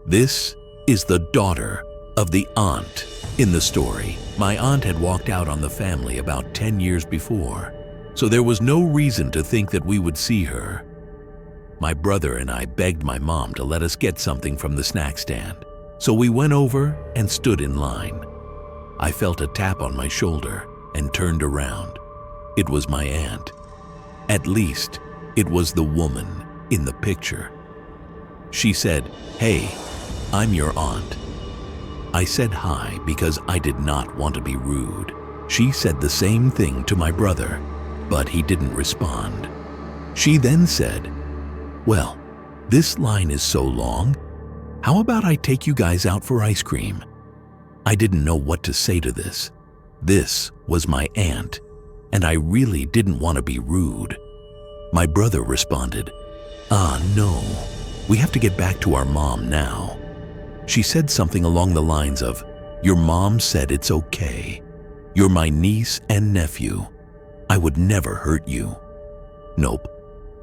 This is the daughter of the aunt in the story. My aunt had walked out on the family about 10 years before, so there was no reason to think that we would see her. My brother and I begged my mom to let us get something from the snack stand, so we went over and stood in line. I felt a tap on my shoulder and turned around. It was my aunt. At least, it was the woman in the picture. She said, "Hey, I'm your aunt." I said hi because I did not want to be rude. She said the same thing to my brother, but he didn't respond. She then said, "Well, this line is so long. How about I take you guys out for ice cream?" I didn't know what to say to this. This was my aunt, and I really didn't want to be rude. My brother responded, "No, we have to get back to our mom now." She said something along the lines of, "Your mom said it's okay. You're my niece and nephew. I would never hurt you." Nope,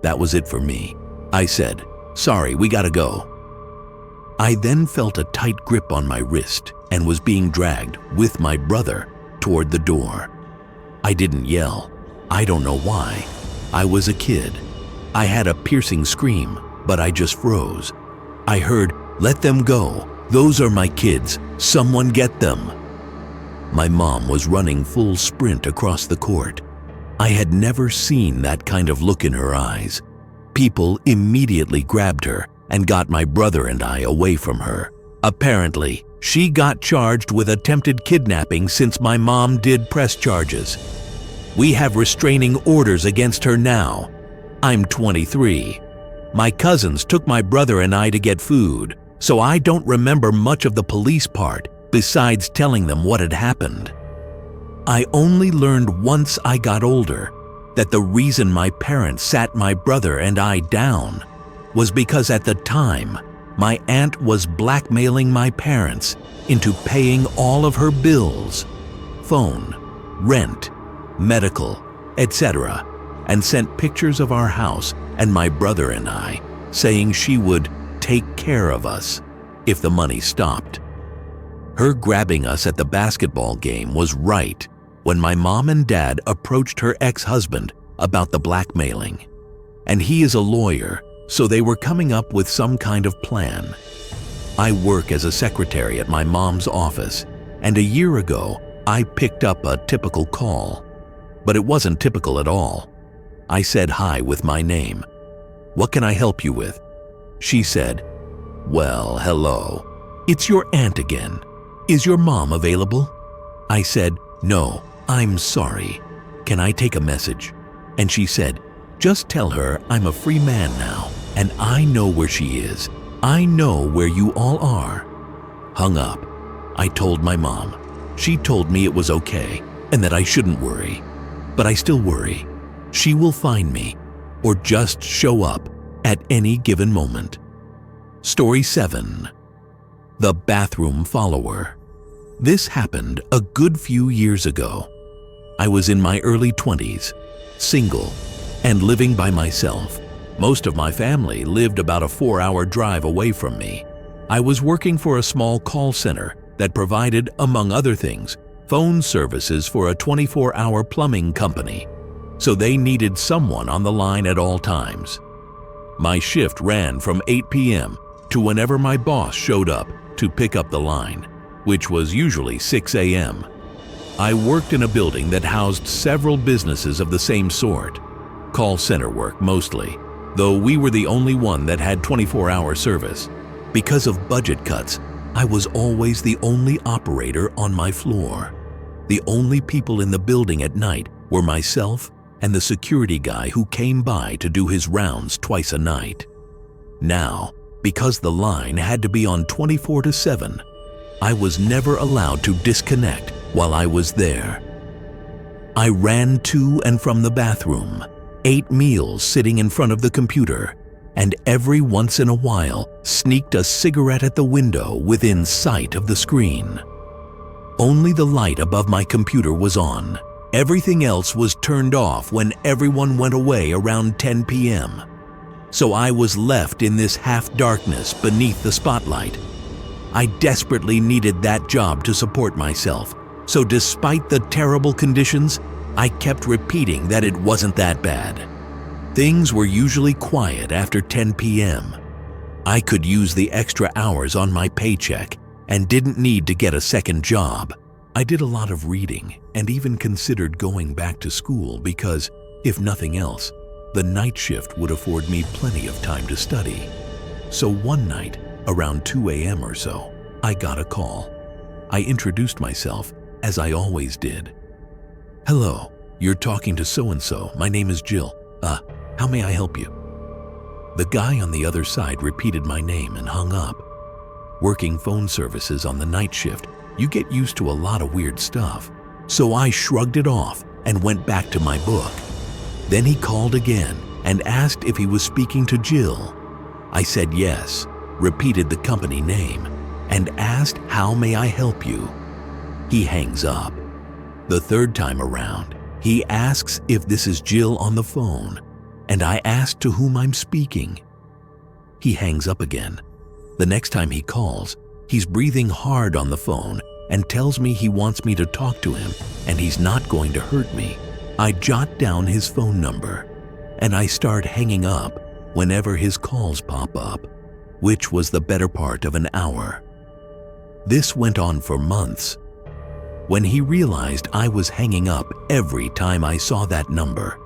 that was it for me. I said, "Sorry, we gotta go." I then felt a tight grip on my wrist and was being dragged with my brother toward the door. I didn't yell. I don't know why. I was a kid. I had a piercing scream, but I just froze. I heard, "Let them go. Those are my kids. Someone get them." My mom was running full sprint across the court. I had never seen that kind of look in her eyes. People immediately grabbed her and got my brother and I away from her. Apparently, she got charged with attempted kidnapping since my mom did press charges. We have restraining orders against her now. I'm 23. My cousins took my brother and I to get food, so I don't remember much of the police part besides telling them what had happened. I only learned once I got older that the reason my parents sat my brother and I down was because at the time, my aunt was blackmailing my parents into paying all of her bills, phone, rent, medical, etc., and sent pictures of our house and my brother and I, saying she would take care of us if the money stopped. Her grabbing us at the basketball game was right when my mom and dad approached her ex-husband about the blackmailing. And he is a lawyer, so they were coming up with some kind of plan. I work as a secretary at my mom's office, and a year ago, I picked up a typical call. But it wasn't typical at all. I said hi with my name. "What can I help you with?" She said, "Well, hello. It's your aunt again. Is your mom available?" I said, "No, I'm sorry. Can I take a message?" And she said, "Just tell her I'm a free man now, and I know where she is. I know where you all are." Hung up. I told my mom. She told me it was okay and that I shouldn't worry. But I still worry. She will find me or just show up at any given moment. Story 7. The Bathroom Follower. This happened a good few years ago. I was in my early 20s, single, and living by myself. Most of my family lived about a 4-hour drive away from me. I was working for a small call center that provided, among other things, phone services for a 24-hour plumbing company, so they needed someone on the line at all times. My shift ran from 8 p.m. to whenever my boss showed up to pick up the line, which was usually 6 a.m. I worked in a building that housed several businesses of the same sort, call center work mostly, though we were the only one that had 24-hour service. Because of budget cuts, I was always the only operator on my floor. The only people in the building at night were myself and the security guy who came by to do his rounds twice a night. Now, because the line had to be on 24/7, I was never allowed to disconnect while I was there. I ran to and from the bathroom, ate meals sitting in front of the computer, and every once in a while sneaked a cigarette at the window within sight of the screen. Only the light above my computer was on. Everything else was turned off when everyone went away around 10 p.m. So I was left in this half-darkness beneath the spotlight. I desperately needed that job to support myself, so despite the terrible conditions, I kept repeating that it wasn't that bad. Things were usually quiet after 10 p.m. I could use the extra hours on my paycheck and didn't need to get a second job. I did a lot of reading and even considered going back to school because, if nothing else, the night shift would afford me plenty of time to study. So one night, around 2 a.m. or so, I got a call. I introduced myself, as I always did. "Hello, you're talking to so-and-so. My name is Jill. How may I help you?" The guy on the other side repeated my name and hung up. Working phone services on the night shift, you get used to a lot of weird stuff. So I shrugged it off and went back to my book. Then he called again and asked if he was speaking to Jill. I said yes, repeated the company name, and asked how may I help you. He hangs up. The third time around, he asks if this is Jill on the phone, and I ask to whom I'm speaking. He hangs up again. The next time he calls, he's breathing hard on the phone and tells me he wants me to talk to him and he's not going to hurt me. I jot down his phone number and I start hanging up whenever his calls pop up, which was the better part of an hour. This went on for months. When he realized I was hanging up every time I saw that number,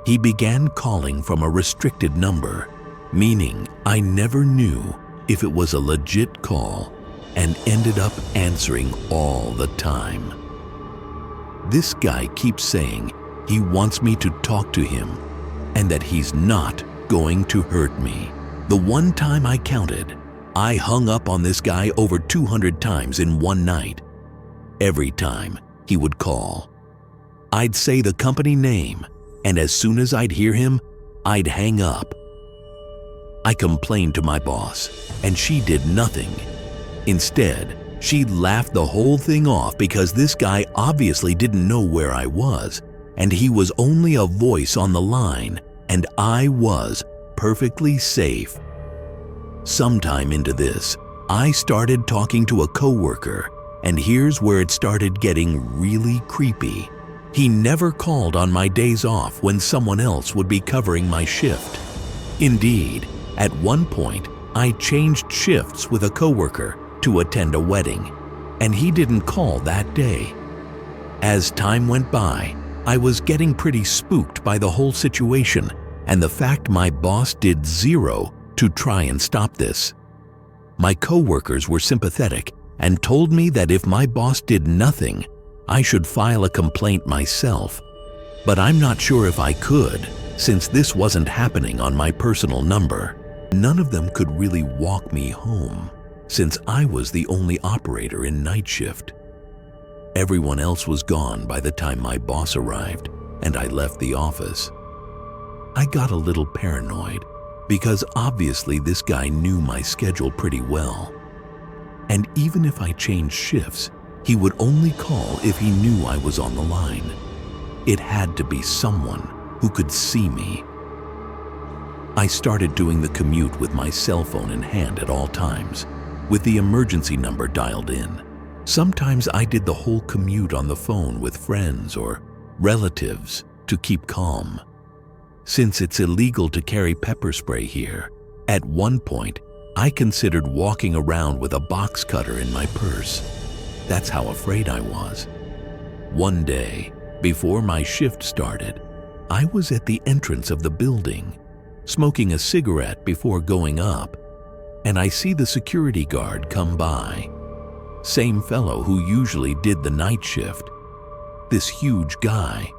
he began calling from a restricted number, meaning I never knew if it was a legit call, and ended up answering all the time. This guy keeps saying he wants me to talk to him and that he's not going to hurt me. The one time I counted, I hung up on this guy over 200 times in one night. Every time he would call, I'd say the company name, and as soon as I'd hear him, I'd hang up. I complained to my boss, and she did nothing. Instead, she laughed the whole thing off because this guy obviously didn't know where I was, and he was only a voice on the line, and I was perfectly safe. Sometime into this, I started talking to a coworker, and here's where it started getting really creepy. He never called on my days off when someone else would be covering my shift. Indeed, at one point, I changed shifts with a coworker to attend a wedding, and he didn't call that day. As time went by, I was getting pretty spooked by the whole situation and the fact my boss did zero to try and stop this. My coworkers were sympathetic and told me that if my boss did nothing, I should file a complaint myself. But I'm not sure if I could, since this wasn't happening on my personal number. None of them could really walk me home, since I was the only operator in night shift. Everyone else was gone by the time my boss arrived, and I left the office. I got a little paranoid, because obviously this guy knew my schedule pretty well. And even if I changed shifts, he would only call if he knew I was on the line. It had to be someone who could see me. I started doing the commute with my cell phone in hand at all times, with the emergency number dialed in. Sometimes I did the whole commute on the phone with friends or relatives to keep calm. Since it's illegal to carry pepper spray here, at one point, I considered walking around with a box cutter in my purse. That's how afraid I was. One day, before my shift started, I was at the entrance of the building, smoking a cigarette before going up, and I see the security guard come by. Same fellow who usually did the night shift. This huge guy.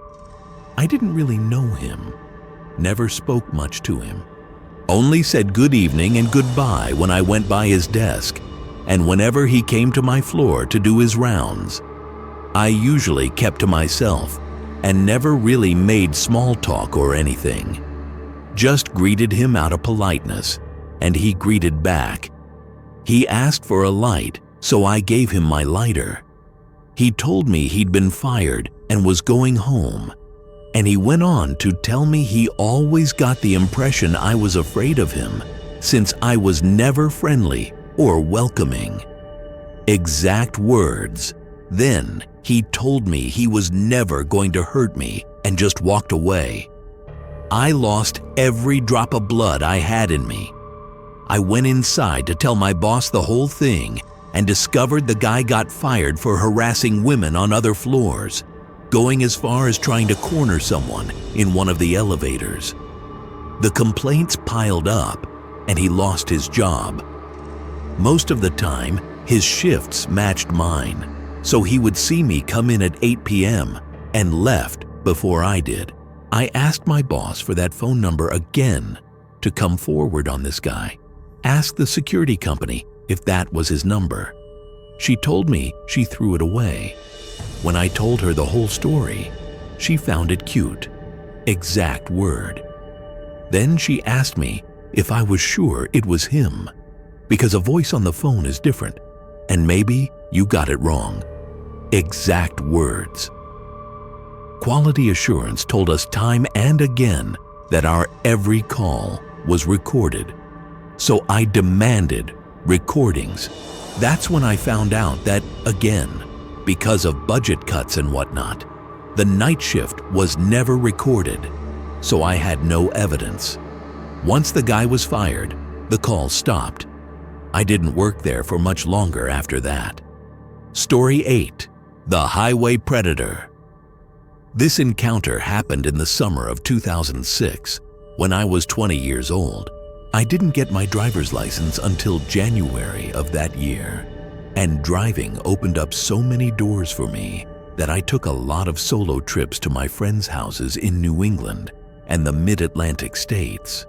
I didn't really know him, never spoke much to him. Only said good evening and goodbye when I went by his desk, and whenever he came to my floor to do his rounds. I usually kept to myself and never really made small talk or anything. Just greeted him out of politeness, and he greeted back. He asked for a light, so I gave him my lighter. He told me he'd been fired and was going home, and he went on to tell me he always got the impression I was afraid of him, since I was never friendly or welcoming. Exact words. Then he told me he was never going to hurt me and just walked away. I lost every drop of blood I had in me. I went inside to tell my boss the whole thing and discovered the guy got fired for harassing women on other floors, going as far as trying to corner someone in one of the elevators. The complaints piled up and he lost his job. Most of the time, his shifts matched mine, so he would see me come in at 8 p.m. and left before I did. I asked my boss for that phone number again to come forward on this guy. Asked the security company if that was his number. She told me she threw it away. When I told her the whole story, she found it cute. Exact word. Then she asked me if I was sure it was him, because a voice on the phone is different, and maybe you got it wrong. Exact words. Quality assurance told us time and again that our every call was recorded. So I demanded recordings. That's when I found out that, again, because of budget cuts and whatnot, the night shift was never recorded, so I had no evidence. Once the guy was fired, the call stopped. I didn't work there for much longer after that. Story 8. The Highway Predator. This encounter happened in the summer of 2006, when I was 20 years old. I didn't get my driver's license until January of that year, and driving opened up so many doors for me that I took a lot of solo trips to my friends' houses in New England and the mid-Atlantic states.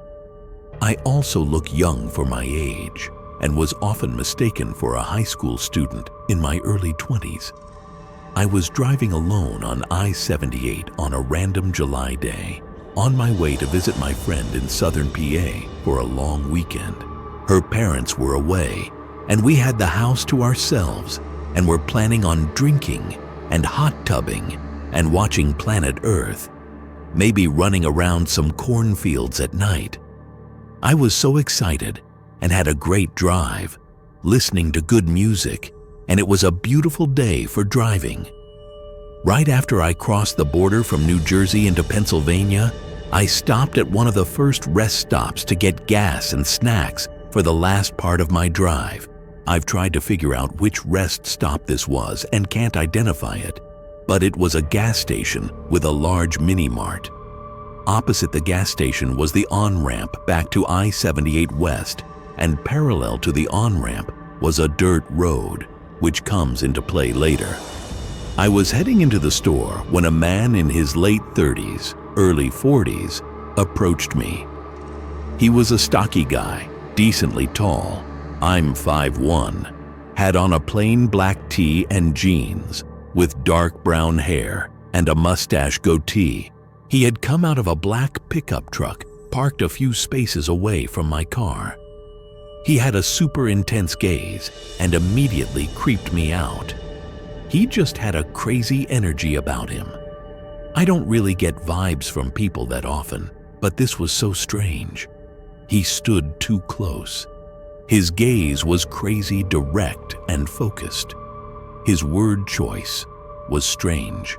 I also look young for my age and was often mistaken for a high school student in my early 20s. I was driving alone on I-78 on a random July day, on my way to visit my friend in southern PA for a long weekend. Her parents were away, and we had the house to ourselves and were planning on drinking and hot tubbing and watching Planet Earth, maybe running around some cornfields at night. I was so excited and had a great drive, listening to good music, and it was a beautiful day for driving. Right after I crossed the border from New Jersey into Pennsylvania, I stopped at one of the first rest stops to get gas and snacks for the last part of my drive. I've tried to figure out which rest stop this was and can't identify it, but it was a gas station with a large mini-mart. Opposite the gas station was the on-ramp back to I-78 West, and parallel to the on-ramp was a dirt road, which comes into play later. I was heading into the store when a man in his late 30s, early 40s, approached me. He was a stocky guy, decently tall. I'm 5'1", had on a plain black tee and jeans, with dark brown hair and a mustache goatee. He had come out of a black pickup truck parked a few spaces away from my car. He had a super intense gaze and immediately creeped me out. He just had a crazy energy about him. I don't really get vibes from people that often, but this was so strange. He stood too close. His gaze was crazy direct and focused. His word choice was strange.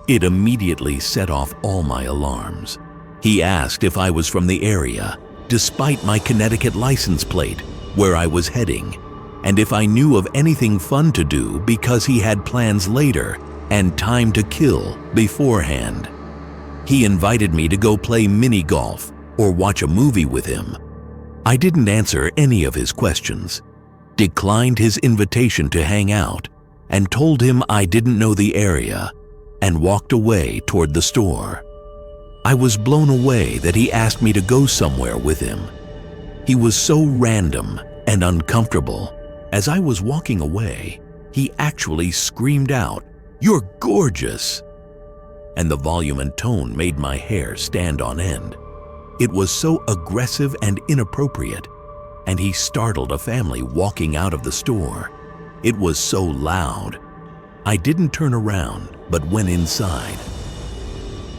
It immediately set off all my alarms. He asked if I was from the area, despite my Connecticut license plate, where I was heading, and if I knew of anything fun to do because he had plans later and time to kill beforehand. He invited me to go play mini golf or watch a movie with him. I didn't answer any of his questions, declined his invitation to hang out, and told him I didn't know the area, and walked away toward the store. I was blown away that he asked me to go somewhere with him. He was so random and uncomfortable. As I was walking away, he actually screamed out, "You're gorgeous!" And the volume and tone made my hair stand on end. It was so aggressive and inappropriate, and he startled a family walking out of the store. It was so loud. I didn't turn around, but went inside.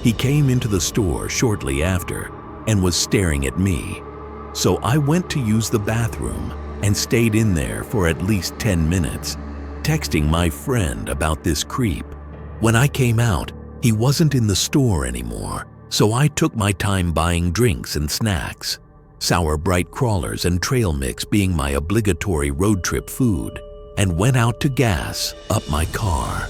He came into the store shortly after and was staring at me, so I went to use the bathroom and stayed in there for at least 10 minutes, texting my friend about this creep. When I came out, he wasn't in the store anymore, so I took my time buying drinks and snacks, sour bright crawlers and trail mix being my obligatory road trip food, and went out to gas up my car.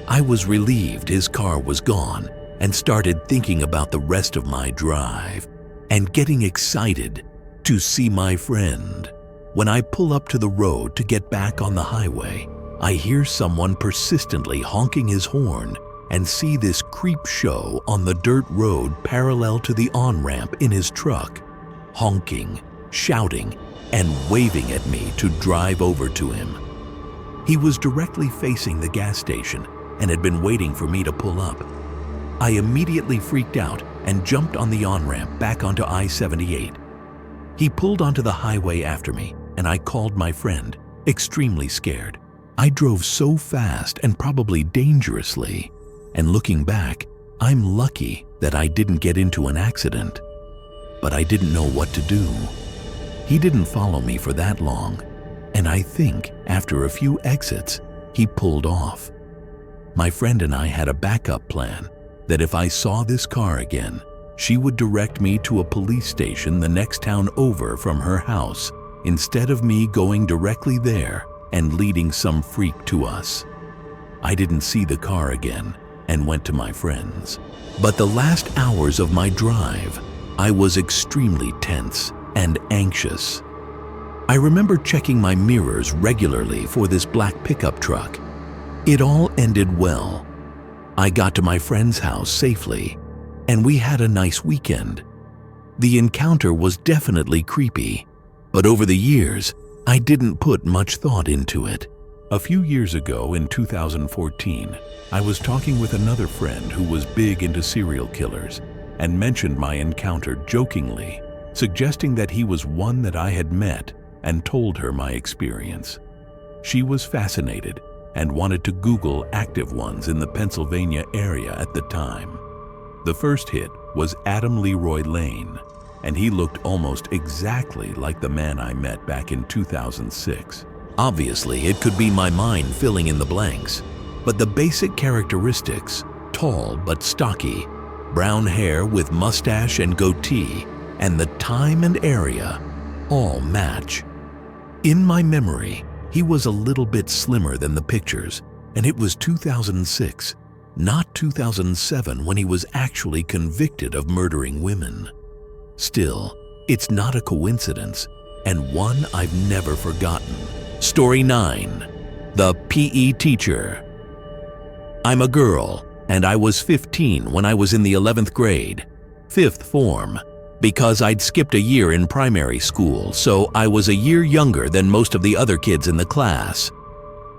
I was relieved his car was gone and started thinking about the rest of my drive and getting excited to see my friend. When I pull up to the road to get back on the highway, I hear someone persistently honking his horn and see this creep show on the dirt road parallel to the on-ramp in his truck, honking, shouting, and waving at me to drive over to him. He was directly facing the gas station and had been waiting for me to pull up. I immediately freaked out and jumped on the on-ramp back onto I-78. He pulled onto the highway after me, and I called my friend, extremely scared. I drove so fast and probably dangerously and looking back, I'm lucky that I didn't get into an accident. But I didn't know what to do. He didn't follow me for that long, and I think after a few exits, he pulled off. My friend and I had a backup plan that if I saw this car again, she would direct me to a police station the next town over from her house, instead of me going directly there and leading some freak to us. I didn't see the car again and went to my friend's. But the last hours of my drive, I was extremely tense and anxious. I remember checking my mirrors regularly for this black pickup truck. It all ended well. I got to my friend's house safely, and we had a nice weekend. The encounter was definitely creepy, but over the years, I didn't put much thought into it. A few years ago, in 2014, I was talking with another friend who was big into serial killers and mentioned my encounter jokingly, suggesting that he was one that I had met, and told her my experience. She was fascinated and wanted to Google active ones in the Pennsylvania area at the time. The first hit was Adam Leroy Lane, and he looked almost exactly like the man I met back in 2006. Obviously, it could be my mind filling in the blanks, but the basic characteristics, tall but stocky, brown hair with mustache and goatee, and the time and area all match. In my memory, he was a little bit slimmer than the pictures, and it was 2006, not 2007, when he was actually convicted of murdering women. Still, it's not a coincidence, and one I've never forgotten. Story 9. The PE Teacher. I'm a girl, and I was 15 when I was in the 11th grade, 5th form, because I'd skipped a year in primary school, so I was a year younger than most of the other kids in the class.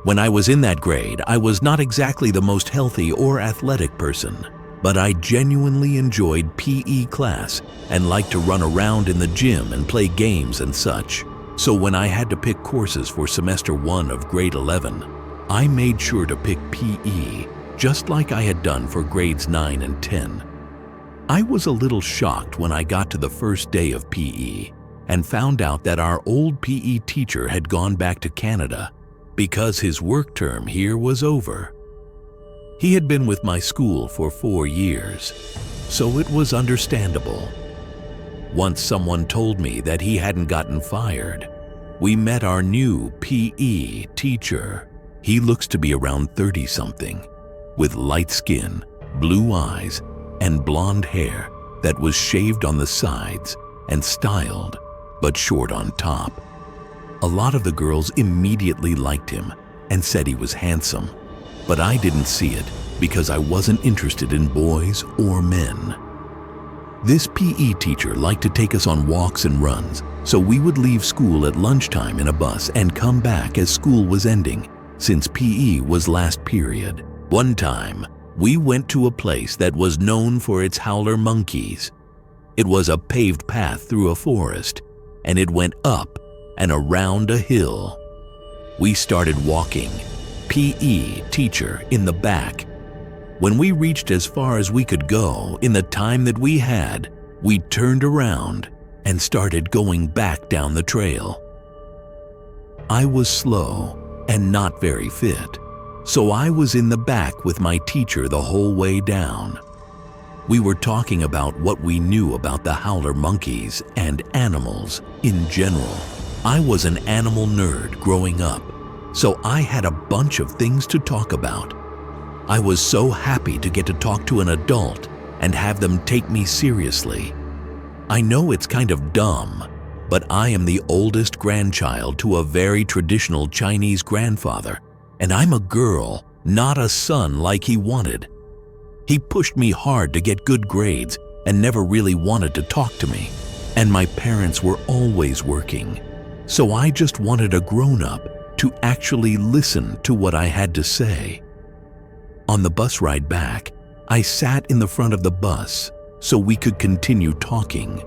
When I was in that grade, I was not exactly the most healthy or athletic person, but I genuinely enjoyed PE class and liked to run around in the gym and play games and such. So when I had to pick courses for semester 1 of grade 11, I made sure to pick PE, just like I had done for grades 9 and 10. I was a little shocked when I got to the first day of PE and found out that our old PE teacher had gone back to Canada because his work term here was over. He had been with my school for 4 years, so it was understandable. Once someone told me that he hadn't gotten fired, we met our new PE teacher. He looks to be around 30-something, with light skin, blue eyes, and blonde hair that was shaved on the sides and styled, but short on top. A lot of the girls immediately liked him and said he was handsome, but I didn't see it because I wasn't interested in boys or men. This PE teacher liked to take us on walks and runs, so we would leave school at lunchtime in a bus and come back as school was ending, since PE was last period. One time, we went to a place that was known for its howler monkeys. It was a paved path through a forest, and it went up and around a hill. We started walking, PE teacher in the back. When we reached as far as we could go in the time that we had, we turned around and started going back down the trail. I was slow and not very fit, so I was in the back with my teacher the whole way down. We were talking about what we knew about the howler monkeys and animals in general. I was an animal nerd growing up, so I had a bunch of things to talk about. I was so happy to get to talk to an adult and have them take me seriously. I know it's kind of dumb, but I am the oldest grandchild to a very traditional Chinese grandfather, and I'm a girl, not a son like he wanted. He pushed me hard to get good grades and never really wanted to talk to me, and my parents were always working, so I just wanted a grown-up to actually listen to what I had to say. On the bus ride back, I sat in the front of the bus so we could continue talking.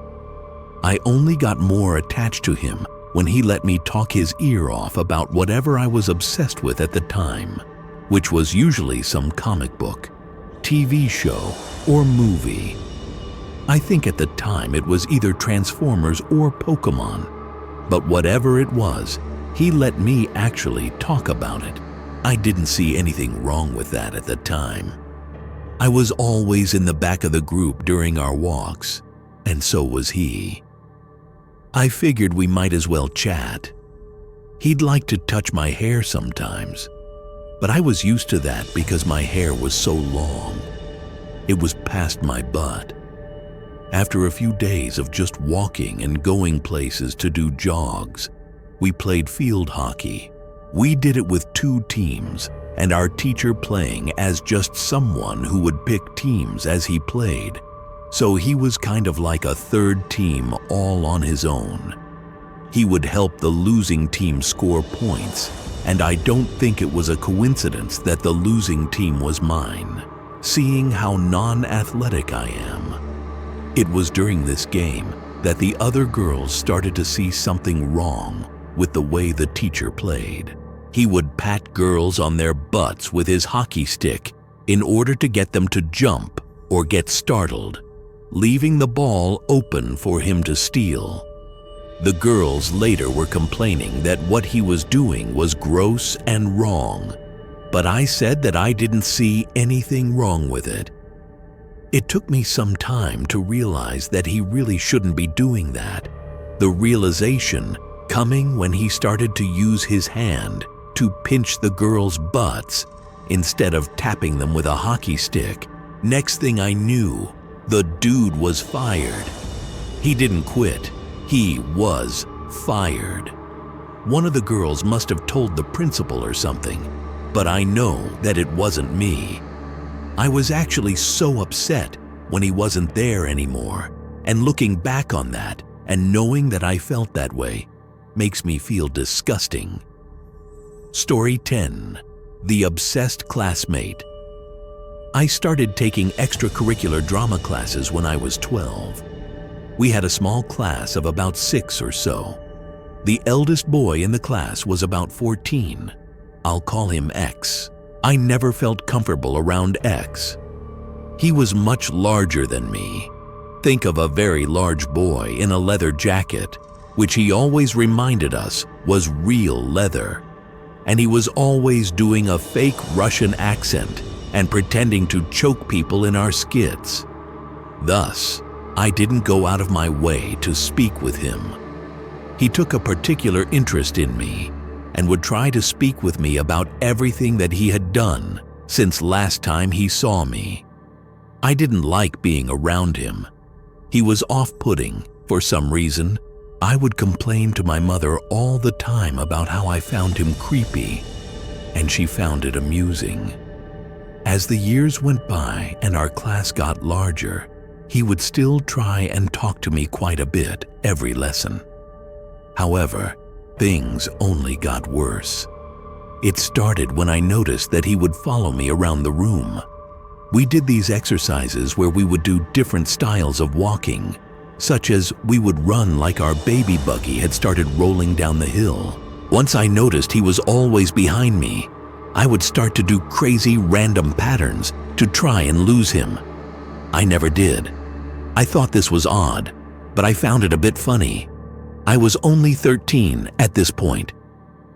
I only got more attached to him when he let me talk his ear off about whatever I was obsessed with at the time, which was usually some comic book. TV show or movie. I think at the time it was either Transformers or Pokemon, but whatever it was, he let me actually talk about it. I didn't see anything wrong with that at the time. I was always in the back of the group during our walks, and so was he. I figured we might as well chat. He'd like to touch my hair sometimes, but I was used to that because my hair was so long. It was past my butt. After a few days of just walking and going places to do jogs, we played field hockey. We did it with 2 teams, and our teacher playing as just someone who would pick teams as he played. So he was kind of like a third team all on his own. He would help the losing team score points, and I don't think it was a coincidence that the losing team was mine, seeing how non-athletic I am. It was during this game that the other girls started to see something wrong with the way the teacher played. He would pat girls on their butts with his hockey stick in order to get them to jump or get startled, leaving the ball open for him to steal. The girls later were complaining that what he was doing was gross and wrong, but I said that I didn't see anything wrong with it. It took me some time to realize that he really shouldn't be doing that. The realization coming when he started to use his hand to pinch the girls' butts instead of tapping them with a hockey stick. Next thing I knew, the dude was fired. He didn't quit. He was fired. One of the girls must have told the principal or something, but I know that it wasn't me. I was actually so upset when he wasn't there anymore, and looking back on that and knowing that I felt that way makes me feel disgusting. Story 10. The Obsessed Classmate. I started taking extracurricular drama classes when I was 12. We had a small class of about 6 or so. The eldest boy in the class was about 14. I'll call him X. I never felt comfortable around X. He was much larger than me. Think of a very large boy in a leather jacket, which he always reminded us was real leather. And he was always doing a fake Russian accent and pretending to choke people in our skits. Thus, I didn't go out of my way to speak with him. He took a particular interest in me and would try to speak with me about everything that he had done since last time he saw me. I didn't like being around him. He was off-putting for some reason. I would complain to my mother all the time about how I found him creepy, and she found it amusing. As the years went by and our class got larger, he would still try and talk to me quite a bit every lesson. However, things only got worse. It started when I noticed that he would follow me around the room. We did these exercises where we would do different styles of walking, such as we would run like our baby buggy had started rolling down the hill. Once I noticed he was always behind me, I would start to do crazy random patterns to try and lose him. I never did. I thought this was odd, but I found it a bit funny. I was only 13 at this point.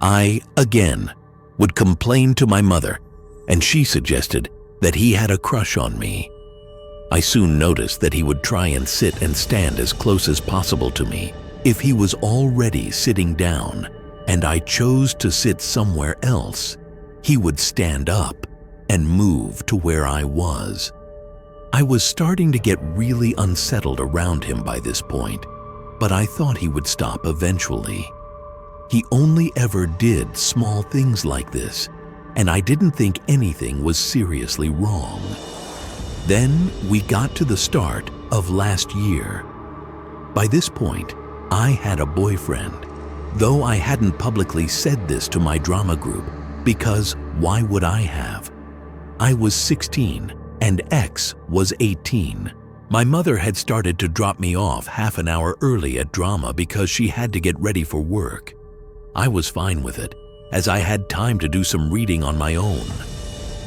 I, again, would complain to my mother, and she suggested that he had a crush on me. I soon noticed that he would try and sit and stand as close as possible to me if he was already sitting down, and I chose to sit somewhere else. He would stand up and move to where I was. I was starting to get really unsettled around him by this point, but I thought he would stop eventually. He only ever did small things like this, and I didn't think anything was seriously wrong. Then we got to the start of last year. By this point, I had a boyfriend, though I hadn't publicly said this to my drama group, because why would I have? I was 16 and X was 18. My mother had started to drop me off half an hour early at drama because she had to get ready for work. I was fine with it, as I had time to do some reading on my own.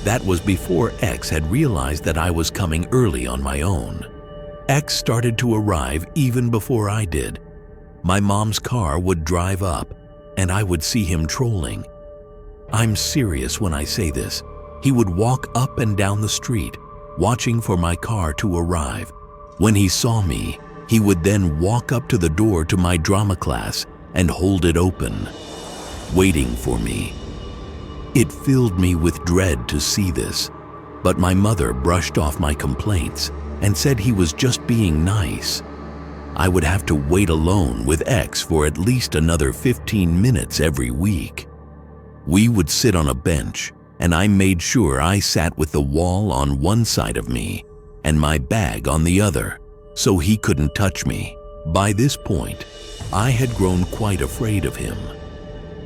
That was before X had realized that I was coming early on my own. X started to arrive even before I did. My mom's car would drive up, and I would see him trolling. I'm serious when I say this. He would walk up and down the street, watching for my car to arrive. When he saw me, he would then walk up to the door to my drama class and hold it open, waiting for me. It filled me with dread to see this, but my mother brushed off my complaints and said he was just being nice. I would have to wait alone with X for at least another 15 minutes every week. We would sit on a bench, and I made sure I sat with the wall on one side of me and my bag on the other, so he couldn't touch me. By this point, I had grown quite afraid of him.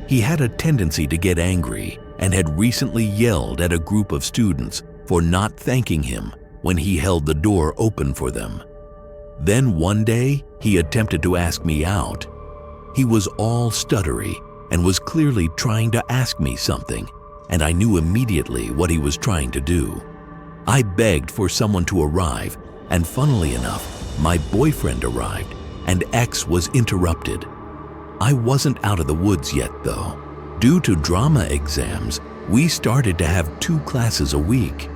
He had a tendency to get angry and had recently yelled at a group of students for not thanking him when he held the door open for them. Then one day, he attempted to ask me out. He was all stuttery and was clearly trying to ask me something, and I knew immediately what he was trying to do. I begged for someone to arrive, and funnily enough, my boyfriend arrived, and X was interrupted. I wasn't out of the woods yet, though. Due to drama exams, we started to have 2 classes a week.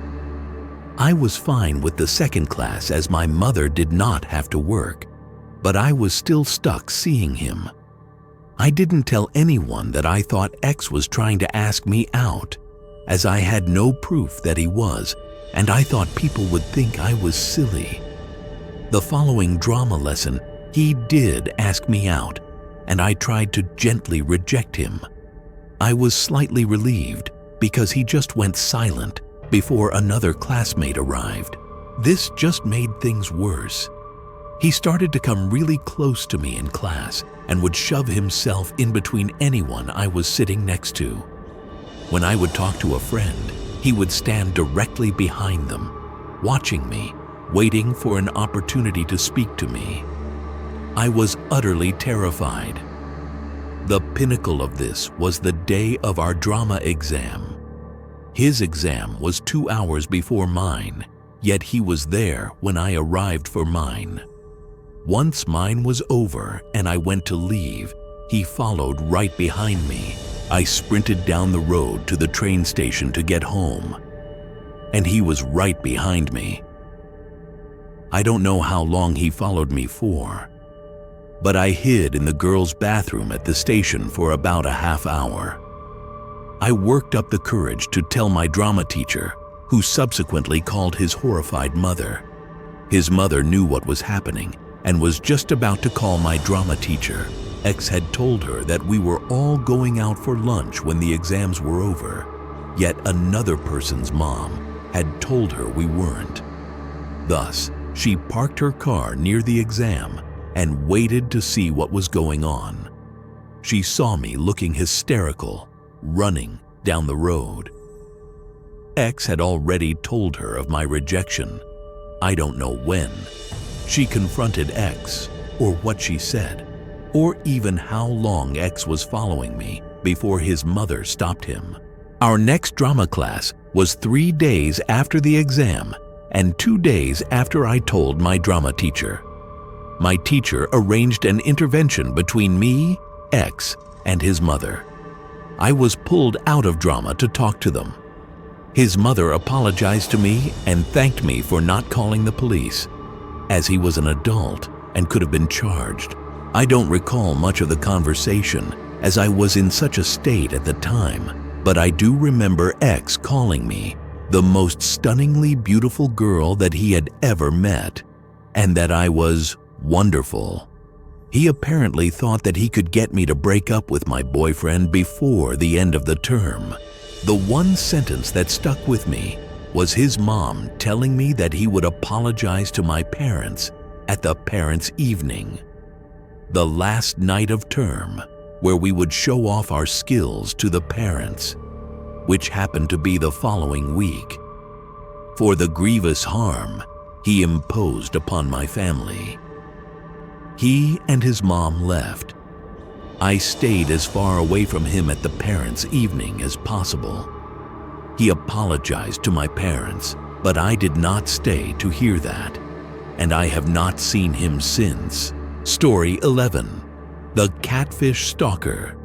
I was fine with the second class as my mother did not have to work, but I was still stuck seeing him. I didn't tell anyone that I thought X was trying to ask me out, as I had no proof that he was, and I thought people would think I was silly. The following drama lesson, he did ask me out, and I tried to gently reject him. I was slightly relieved because he just went silent before another classmate arrived. This just made things worse. He started to come really close to me in class and would shove himself in between anyone I was sitting next to. When I would talk to a friend, he would stand directly behind them, watching me, waiting for an opportunity to speak to me. I was utterly terrified. The pinnacle of this was the day of our drama exam. His exam was 2 hours before mine, yet he was there when I arrived for mine. Once mine was over and I went to leave, he followed right behind me. I sprinted down the road to the train station to get home, and he was right behind me. I don't know how long he followed me for, but I hid in the girls' bathroom at the station for about a half hour. I worked up the courage to tell my drama teacher, who subsequently called his horrified mother. His mother knew what was happening and was just about to call my drama teacher. X had told her that we were all going out for lunch when the exams were over, yet another person's mom had told her we weren't. Thus, she parked her car near the exam and waited to see what was going on. She saw me looking hysterical, running down the road. X had already told her of my rejection. I don't know when she confronted X, or what she said, or even how long X was following me before his mother stopped him. Our next drama class was 3 days after the exam and 2 days after I told my drama teacher. My teacher arranged an intervention between me, X, and his mother. I was pulled out of drama to talk to them. His mother apologized to me and thanked me for not calling the police, as he was an adult and could have been charged. I don't recall much of the conversation, as I was in such a state at the time, but I do remember X calling me the most stunningly beautiful girl that he had ever met, and that I was wonderful. He apparently thought that he could get me to break up with my boyfriend before the end of the term. The one sentence that stuck with me was his mom telling me that he would apologize to my parents at the parents' evening, the last night of term, where we would show off our skills to the parents, which happened to be the following week, for the grievous harm he imposed upon my family. He and his mom left. I stayed as far away from him at the parents' evening as possible. He apologized to my parents, but I did not stay to hear that, and I have not seen him since. Story 11. The Catfish Stalker.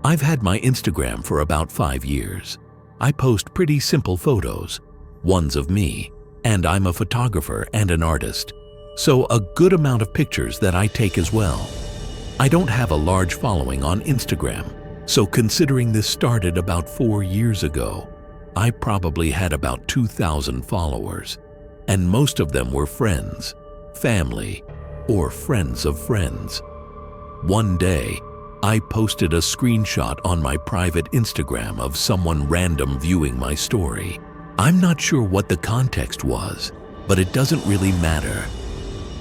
I've had my Instagram for about 5 years. I post pretty simple photos, ones of me, and I'm a photographer and an artist, so a good amount of pictures that I take as well. I don't have a large following on Instagram, so considering this started about 4 years ago, I probably had about 2,000 followers, and most of them were friends, family, or friends of friends. One day, I posted a screenshot on my private Instagram of someone random viewing my story. I'm not sure what the context was, but it doesn't really matter.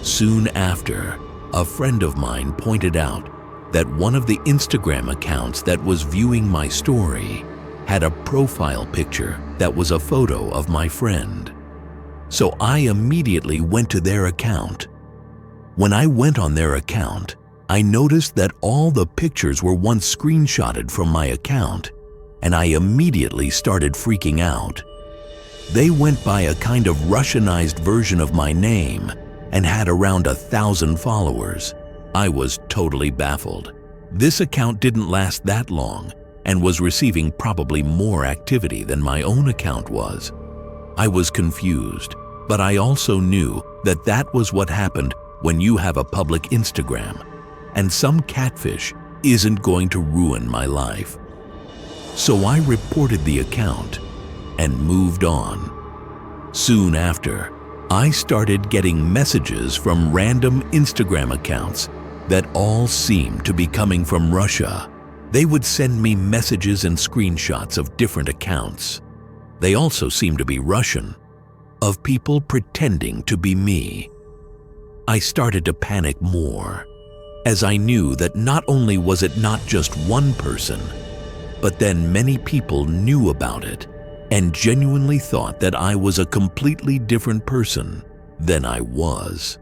Soon after, a friend of mine pointed out that one of the Instagram accounts that was viewing my story had a profile picture that was a photo of my friend. So I immediately went to their account. When I went on their account, I noticed that all the pictures were once screenshotted from my account, and I immediately started freaking out. They went by a kind of Russianized version of my name and had around 1,000 followers. I was totally baffled. This account didn't last that long and was receiving probably more activity than my own account was. I was confused, but I also knew that that was what happened when you have a public Instagram, and some catfish isn't going to ruin my life. So I reported the account and moved on. Soon after, I started getting messages from random Instagram accounts that all seemed to be coming from Russia. They would send me messages and screenshots of different accounts. They also seemed to be Russian, of people pretending to be me. I started to panic more, as I knew that not only was it not just one person, but then many people knew about it and genuinely thought that I was a completely different person than I was.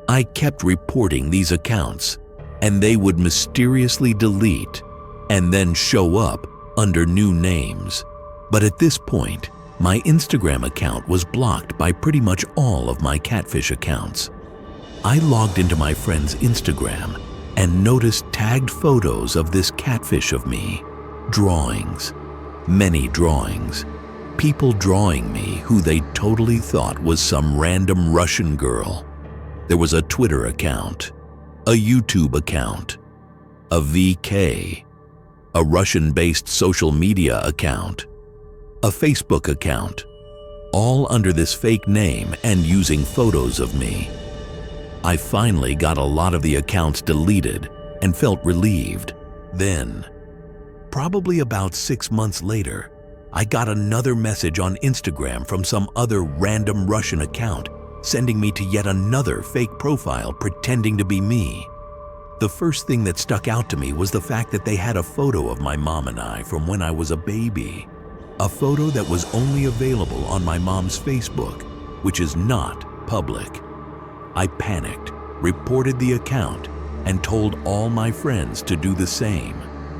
I kept reporting these accounts, and they would mysteriously delete and then show up under new names. But at this point, my Instagram account was blocked by pretty much all of my catfish accounts. I logged into my friend's Instagram and noticed tagged photos of this catfish of me, drawings, many drawings, people drawing me who they totally thought was some random Russian girl. There was a Twitter account, a YouTube account, a VK, a Russian-based social media account, a Facebook account, all under this fake name and using photos of me. I finally got a lot of the accounts deleted and felt relieved. Then, probably about 6 months later, I got another message on Instagram from some other random Russian account sending me to yet another fake profile pretending to be me. The first thing that stuck out to me was the fact that they had a photo of my mom and I from when I was a baby. A photo that was only available on my mom's Facebook, which is not public. I panicked, reported the account, and told all my friends to do the same.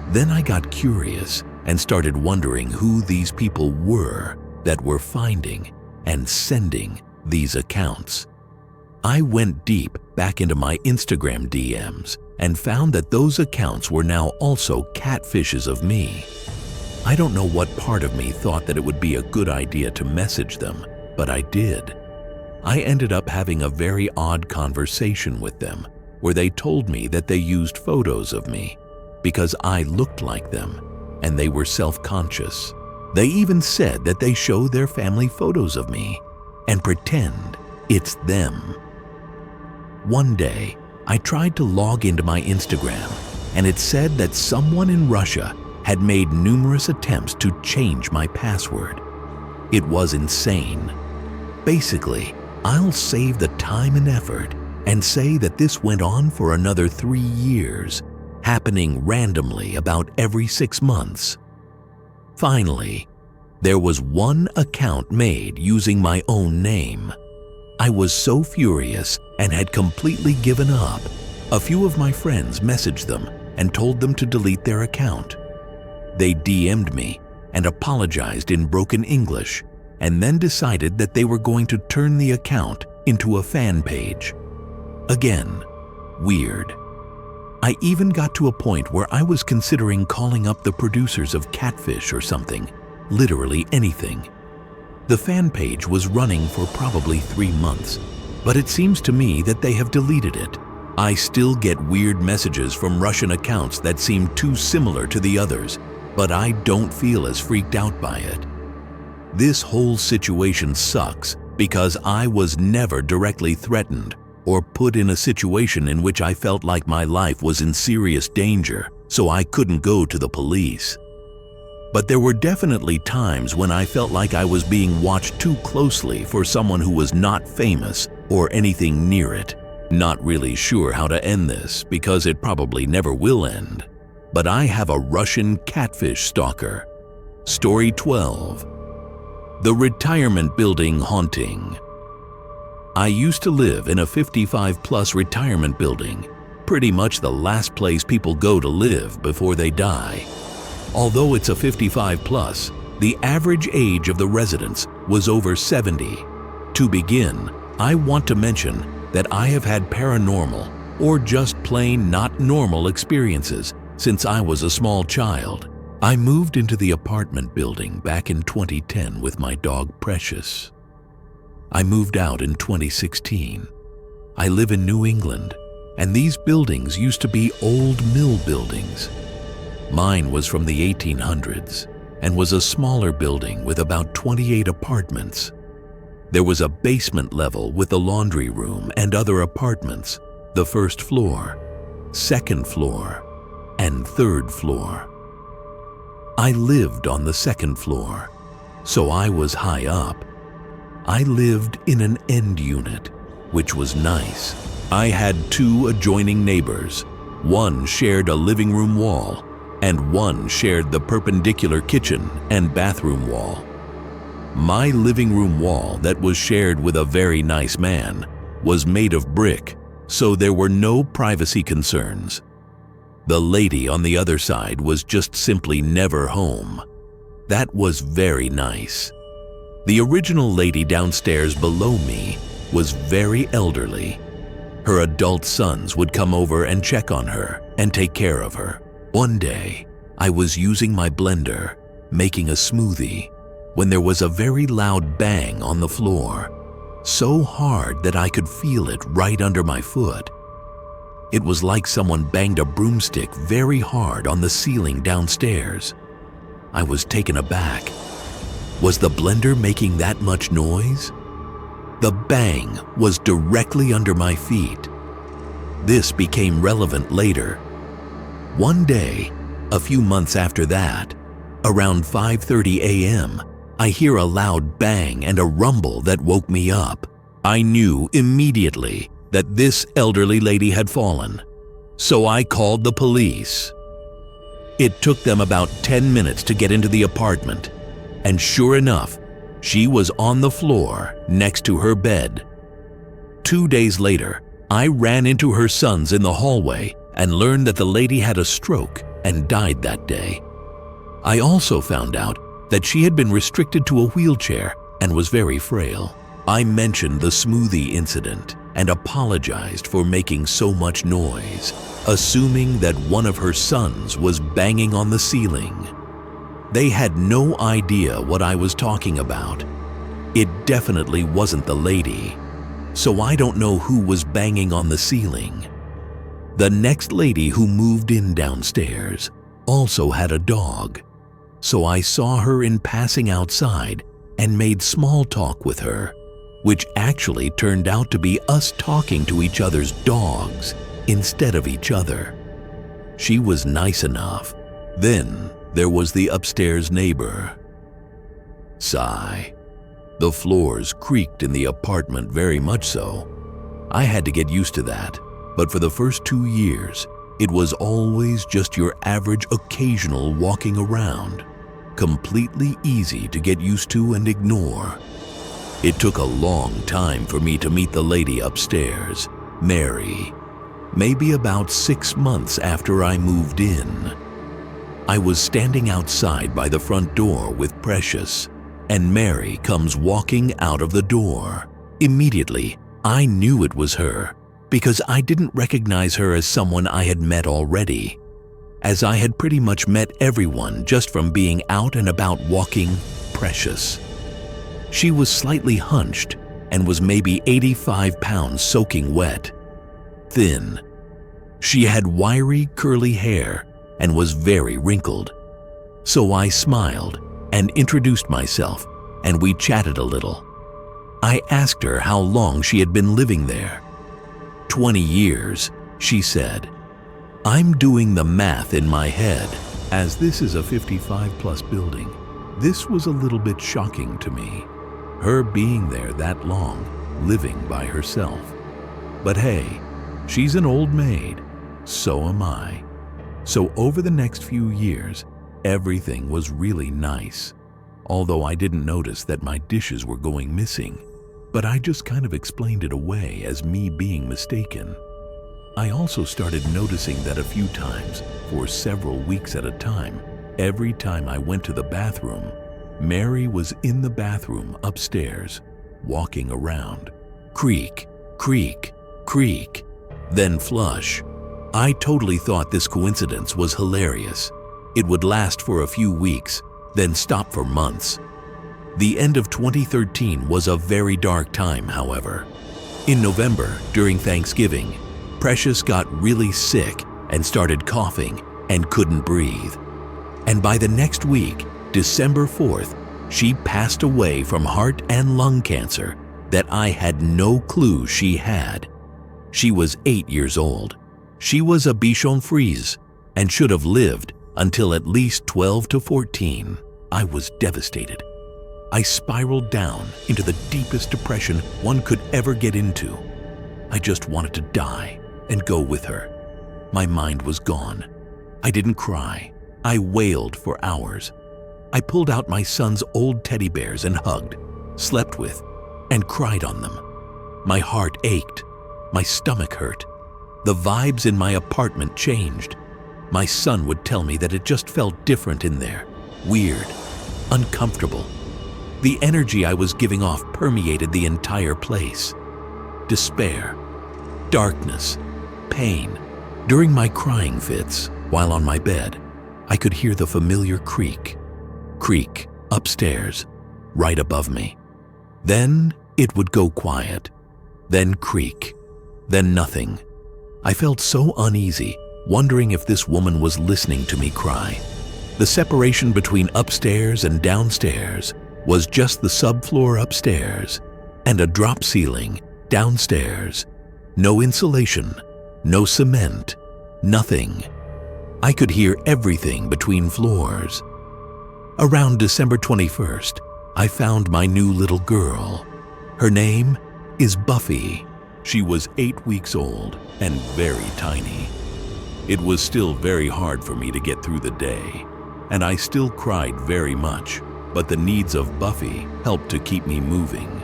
Then I got curious and started wondering who these people were that were finding and sending these accounts. I went deep back into my Instagram DMs and found that those accounts were now also catfishes of me. I don't know what part of me thought that it would be a good idea to message them, but I did. I ended up having a very odd conversation with them where they told me that they used photos of me because I looked like them and they were self-conscious. They even said that they show their family photos of me and pretend it's them. One day, I tried to log into my Instagram and it said that someone in Russia had made numerous attempts to change my password. It was insane. Basically, I'll save the time and effort and say that this went on for another 3 years, happening randomly about every 6 months. Finally, there was one account made using my own name. I was so furious and had completely given up. A few of my friends messaged them and told them to delete their account. They DM'd me and apologized in broken English, and then decided that they were going to turn the account into a fan page. Again, weird. I even got to a point where I was considering calling up the producers of Catfish or something, literally anything. The fan page was running for probably 3 months, but it seems to me that they have deleted it. I still get weird messages from Russian accounts that seem too similar to the others, but I don't feel as freaked out by it. This whole situation sucks because I was never directly threatened or put in a situation in which I felt like my life was in serious danger, so I couldn't go to the police. But there were definitely times when I felt like I was being watched too closely for someone who was not famous or anything near it. Not really sure how to end this because it probably never will end. But I have a Russian catfish stalker. Story 12. The Retirement Building Haunting. I used to live in a 55-plus retirement building, pretty much the last place people go to live before they die. Although it's a 55-plus, the average age of the residents was over 70. To begin, I want to mention that I have had paranormal or just plain not normal experiences since I was a small child. I moved into the apartment building back in 2010 with my dog Precious. I moved out in 2016. I live in New England, and these buildings used to be old mill buildings. Mine was from the 1800s and was a smaller building with about 28 apartments. There was a basement level with a laundry room and other apartments, the first floor, second floor, and third floor. I lived on the second floor, so I was high up. I lived in an end unit, which was nice. I had 2 adjoining neighbors. One shared a living room wall, and one shared the perpendicular kitchen and bathroom wall. My living room wall that was shared with a very nice man was made of brick, so there were no privacy concerns. The lady on the other side was just simply never home. That was very nice. The original lady downstairs below me was very elderly. Her adult sons would come over and check on her and take care of her. One day, I was using my blender, making a smoothie, when there was a very loud bang on the floor, so hard that I could feel it right under my foot. It was like someone banged a broomstick very hard on the ceiling downstairs. I was taken aback. Was the blender making that much noise? The bang was directly under my feet. This became relevant later. One day, a few months after that, around 5:30 a.m., I hear a loud bang and a rumble that woke me up. I knew immediately that this elderly lady had fallen, so I called the police. It took them about 10 minutes to get into the apartment, and sure enough, she was on the floor next to her bed. 2 days later, I ran into her sons in the hallway and learned that the lady had a stroke and died that day. I also found out that she had been restricted to a wheelchair and was very frail. I mentioned the smoothie incident and apologized for making so much noise, assuming that one of her sons was banging on the ceiling. They had no idea what I was talking about. It definitely wasn't the lady, so I don't know who was banging on the ceiling. The next lady who moved in downstairs also had a dog, so I saw her in passing outside and made small talk with her, which actually turned out to be us talking to each other's dogs instead of each other. She was nice enough. Then there was the upstairs neighbor. Sigh. The floors creaked in the apartment very much so. I had to get used to that, but for the first 2 years, it was always just your average occasional walking around, completely easy to get used to and ignore. It took a long time for me to meet the lady upstairs, Mary, maybe about 6 months after I moved in. I was standing outside by the front door with Precious, and Mary comes walking out of the door. Immediately, I knew it was her because I didn't recognize her as someone I had met already, as I had pretty much met everyone just from being out and about walking Precious. She was slightly hunched and was maybe 85 pounds soaking wet. Thin. She had wiry, curly hair and was very wrinkled. So I smiled and introduced myself, and we chatted a little. I asked her how long she had been living there. 20 years, she said. I'm doing the math in my head. As this is a 55-plus building, this was a little bit shocking to me, her being there that long, living by herself. But hey, she's an old maid, so am I. So over the next few years, everything was really nice, although I didn't notice that my dishes were going missing, but I just kind of explained it away as me being mistaken. I also started noticing that a few times, for several weeks at a time, every time I went to the bathroom, Mary was in the bathroom upstairs, walking around. Creak, creak, creak, then flush. I totally thought this coincidence was hilarious. It would last for a few weeks, then stop for months. The end of 2013 was a very dark time, however. In November, during Thanksgiving, Precious got really sick and started coughing and couldn't breathe. And by the next week, December 4th, she passed away from heart and lung cancer that I had no clue she had. She was 8 years old. She was a bichon frise and should have lived until at least 12 to 14. I was devastated. I spiraled down into the deepest depression one could ever get into. I just wanted to die and go with her. My mind was gone. I didn't cry. I wailed for hours. I pulled out my son's old teddy bears and hugged, slept with, and cried on them. My heart ached. My stomach hurt. The vibes in my apartment changed. My son would tell me that it just felt different in there. Weird. Uncomfortable. The energy I was giving off permeated the entire place. Despair. Darkness. Pain. During my crying fits, while on my bed, I could hear the familiar creak. Creak upstairs, right above me. Then it would go quiet. Then creak. Then nothing. I felt so uneasy, wondering if this woman was listening to me cry. The separation between upstairs and downstairs was just the subfloor upstairs and a drop ceiling downstairs. No insulation, no cement, nothing. I could hear everything between floors. Around December 21st, I found my new little girl. Her name is Buffy. She was 8 weeks old and very tiny. It was still very hard for me to get through the day, and I still cried very much, but the needs of Buffy helped to keep me moving.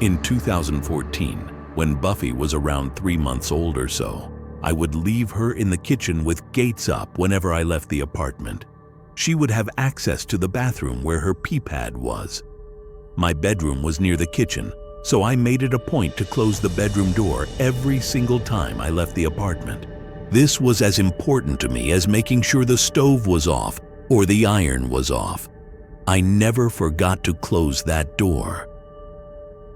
In 2014, when Buffy was around 3 months old or so, I would leave her in the kitchen with gates up whenever I left the apartment. She would have access to the bathroom where her pee pad was. My bedroom was near the kitchen, so I made it a point to close the bedroom door every single time I left the apartment. This was as important to me as making sure the stove was off or the iron was off. I never forgot to close that door.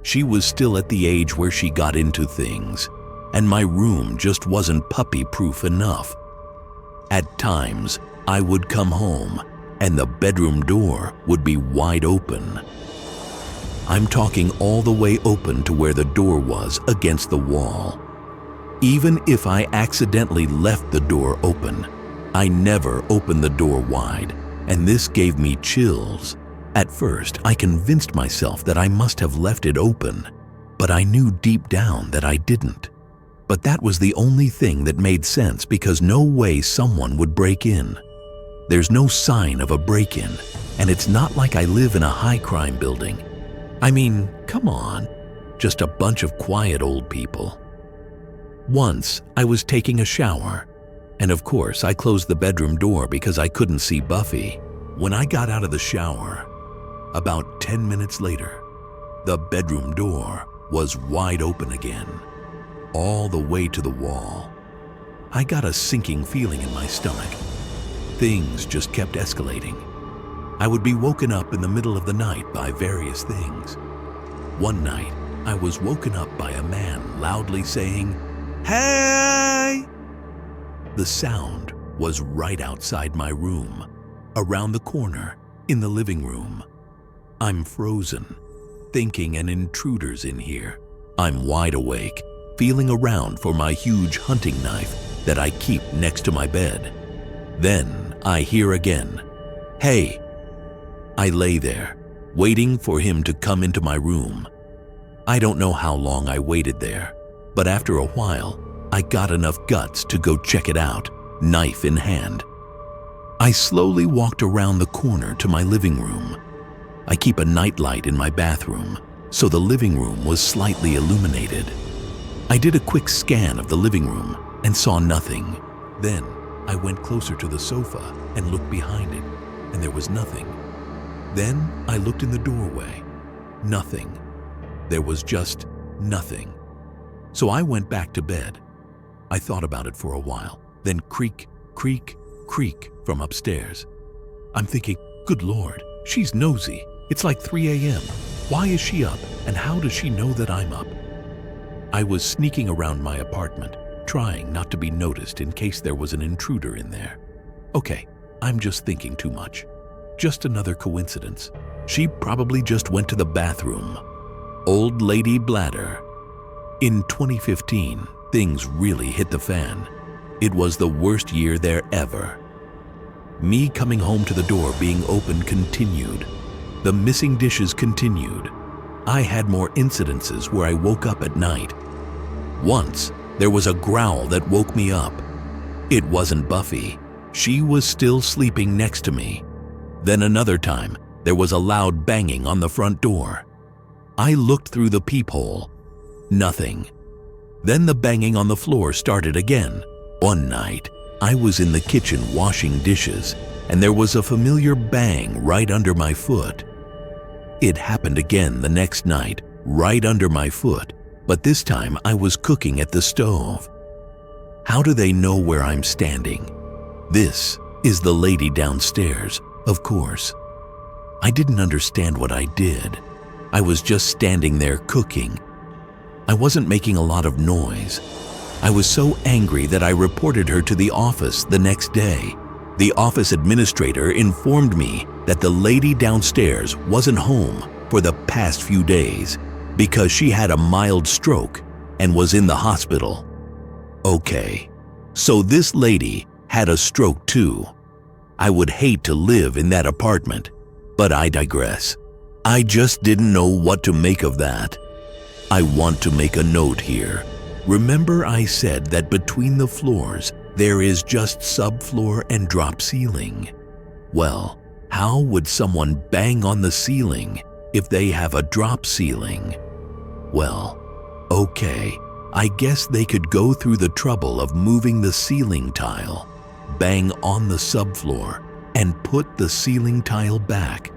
She was still at the age where she got into things, and my room just wasn't puppy-proof enough. At times, I would come home, and the bedroom door would be wide open. I'm talking all the way open to where the door was against the wall. Even if I accidentally left the door open, I never opened the door wide, and this gave me chills. At first, I convinced myself that I must have left it open, but I knew deep down that I didn't. But that was the only thing that made sense because no way someone would break in. There's no sign of a break-in, and it's not like I live in a high-crime building. I mean, come on, just a bunch of quiet old people. Once, I was taking a shower, And of course, I closed the bedroom door because I couldn't see Buffy. When I got out of the shower, about 10 minutes later, the bedroom door was wide open again, all the way to the wall. I got a sinking feeling in my stomach. Things just kept escalating. I would be woken up in the middle of the night by various things. One night, I was woken up by a man loudly saying, "Hey!" The sound was right outside my room, around the corner, in the living room. I'm frozen, thinking an intruder's in here. I'm wide awake, feeling around for my huge hunting knife that I keep next to my bed. Then I hear again, "Hey!" I lay there, waiting for him to come into my room. I don't know how long I waited there, but after a while, I got enough guts to go check it out, knife in hand. I slowly walked around the corner to my living room. I keep a nightlight in my bathroom, so the living room was slightly illuminated. I did a quick scan of the living room and saw nothing. Then I went closer to the sofa and looked behind it, and there was nothing. Then I looked in the doorway. Nothing. There was just nothing. So I went back to bed. I thought about it for a while, then creak, creak, creak from upstairs. I'm thinking, good Lord, she's nosy. It's like 3 a.m. Why is she up, and how does she know that I'm up? I was sneaking around my apartment, trying not to be noticed in case there was an intruder in there. Okay, I'm just thinking too much. Just another coincidence. She probably just went to the bathroom. Old lady bladder. In 2015, things really hit the fan. It was the worst year there ever. Me coming home to the door being open continued. The missing dishes continued. I had more incidences where I woke up at night. Once, there was a growl that woke me up. It wasn't Buffy. She was still sleeping next to me. Then another time, there was a loud banging on the front door. I looked through the peephole. Nothing. Then the banging on the floor started again. One night, I was in the kitchen washing dishes, and there was a familiar bang right under my foot. It happened again the next night, right under my foot, but this time I was cooking at the stove. How do they know where I'm standing? This is the lady downstairs, of course. I didn't understand what I did. I was just standing there cooking. I wasn't making a lot of noise. I was so angry that I reported her to the office the next day. The office administrator informed me that the lady downstairs wasn't home for the past few days because she had a mild stroke and was in the hospital. Okay, so this lady had a stroke too. I would hate to live in that apartment, but I digress. I just didn't know what to make of that. I want to make a note here. Remember I said that between the floors, there is just subfloor and drop ceiling. Well, how would someone bang on the ceiling if they have a drop ceiling? Well, okay, I guess they could go through the trouble of moving the ceiling tile, bang on the subfloor, and put the ceiling tile back.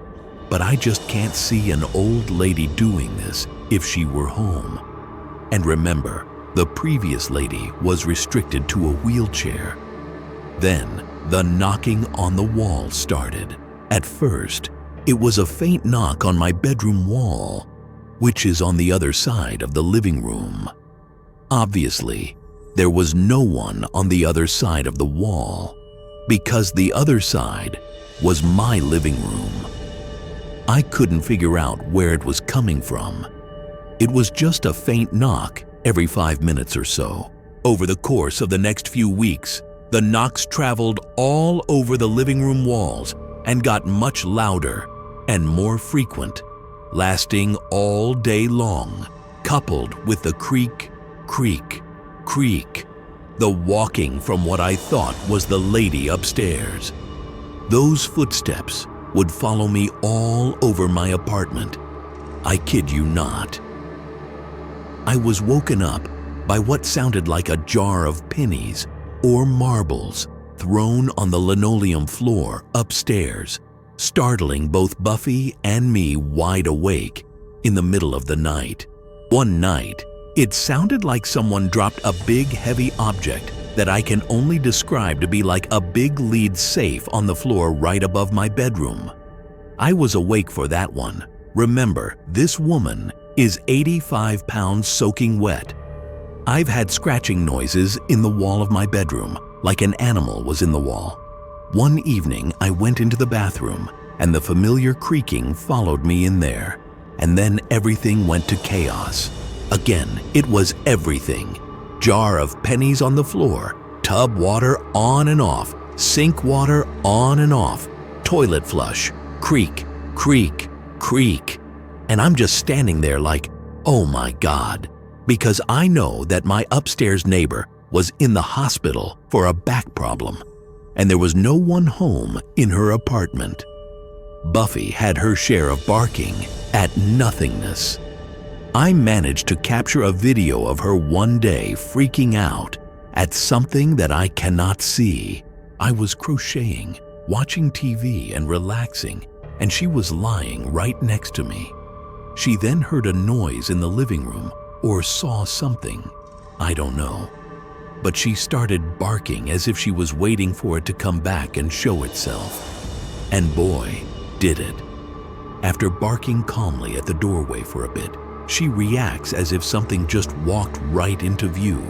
But I just can't see an old lady doing this if she were home. And remember, the previous lady was restricted to a wheelchair. Then, the knocking on the wall started. At first, it was a faint knock on my bedroom wall, which is on the other side of the living room. Obviously, there was no one on the other side of the wall, because the other side was my living room. I couldn't figure out where it was coming from. It was just a faint knock every 5 minutes or so. Over the course of the next few weeks, the knocks traveled all over the living room walls and got much louder and more frequent, lasting all day long, coupled with the creak, creak, creak, the walking from what I thought was the lady upstairs. Those footsteps would follow me all over my apartment. I kid you not. I was woken up by what sounded like a jar of pennies or marbles thrown on the linoleum floor upstairs, startling both Buffy and me wide awake in the middle of the night. One night, it sounded like someone dropped a big heavy object that I can only describe to be like a big lead safe on the floor right above my bedroom. I was awake for that one. Remember, this woman is 85 pounds soaking wet. I've had scratching noises in the wall of my bedroom, like an animal was in the wall. One evening, I went into the bathroom, and the familiar creaking followed me in there. And then everything went to chaos. Again, it was everything. Jar of pennies on the floor, tub water on and off, sink water on and off, toilet flush, creak, creak, creak. And I'm just standing there like, oh my God, because I know that my upstairs neighbor was in the hospital for a back problem, and there was no one home in her apartment. Buffy had her share of barking at nothingness. I managed to capture a video of her one day freaking out at something that I cannot see. I was crocheting, watching TV and relaxing, and she was lying right next to me. She then heard a noise in the living room or saw something. I don't know. But she started barking as if she was waiting for it to come back and show itself. And boy, did it. After barking calmly at the doorway for a bit, she reacts as if something just walked right into view.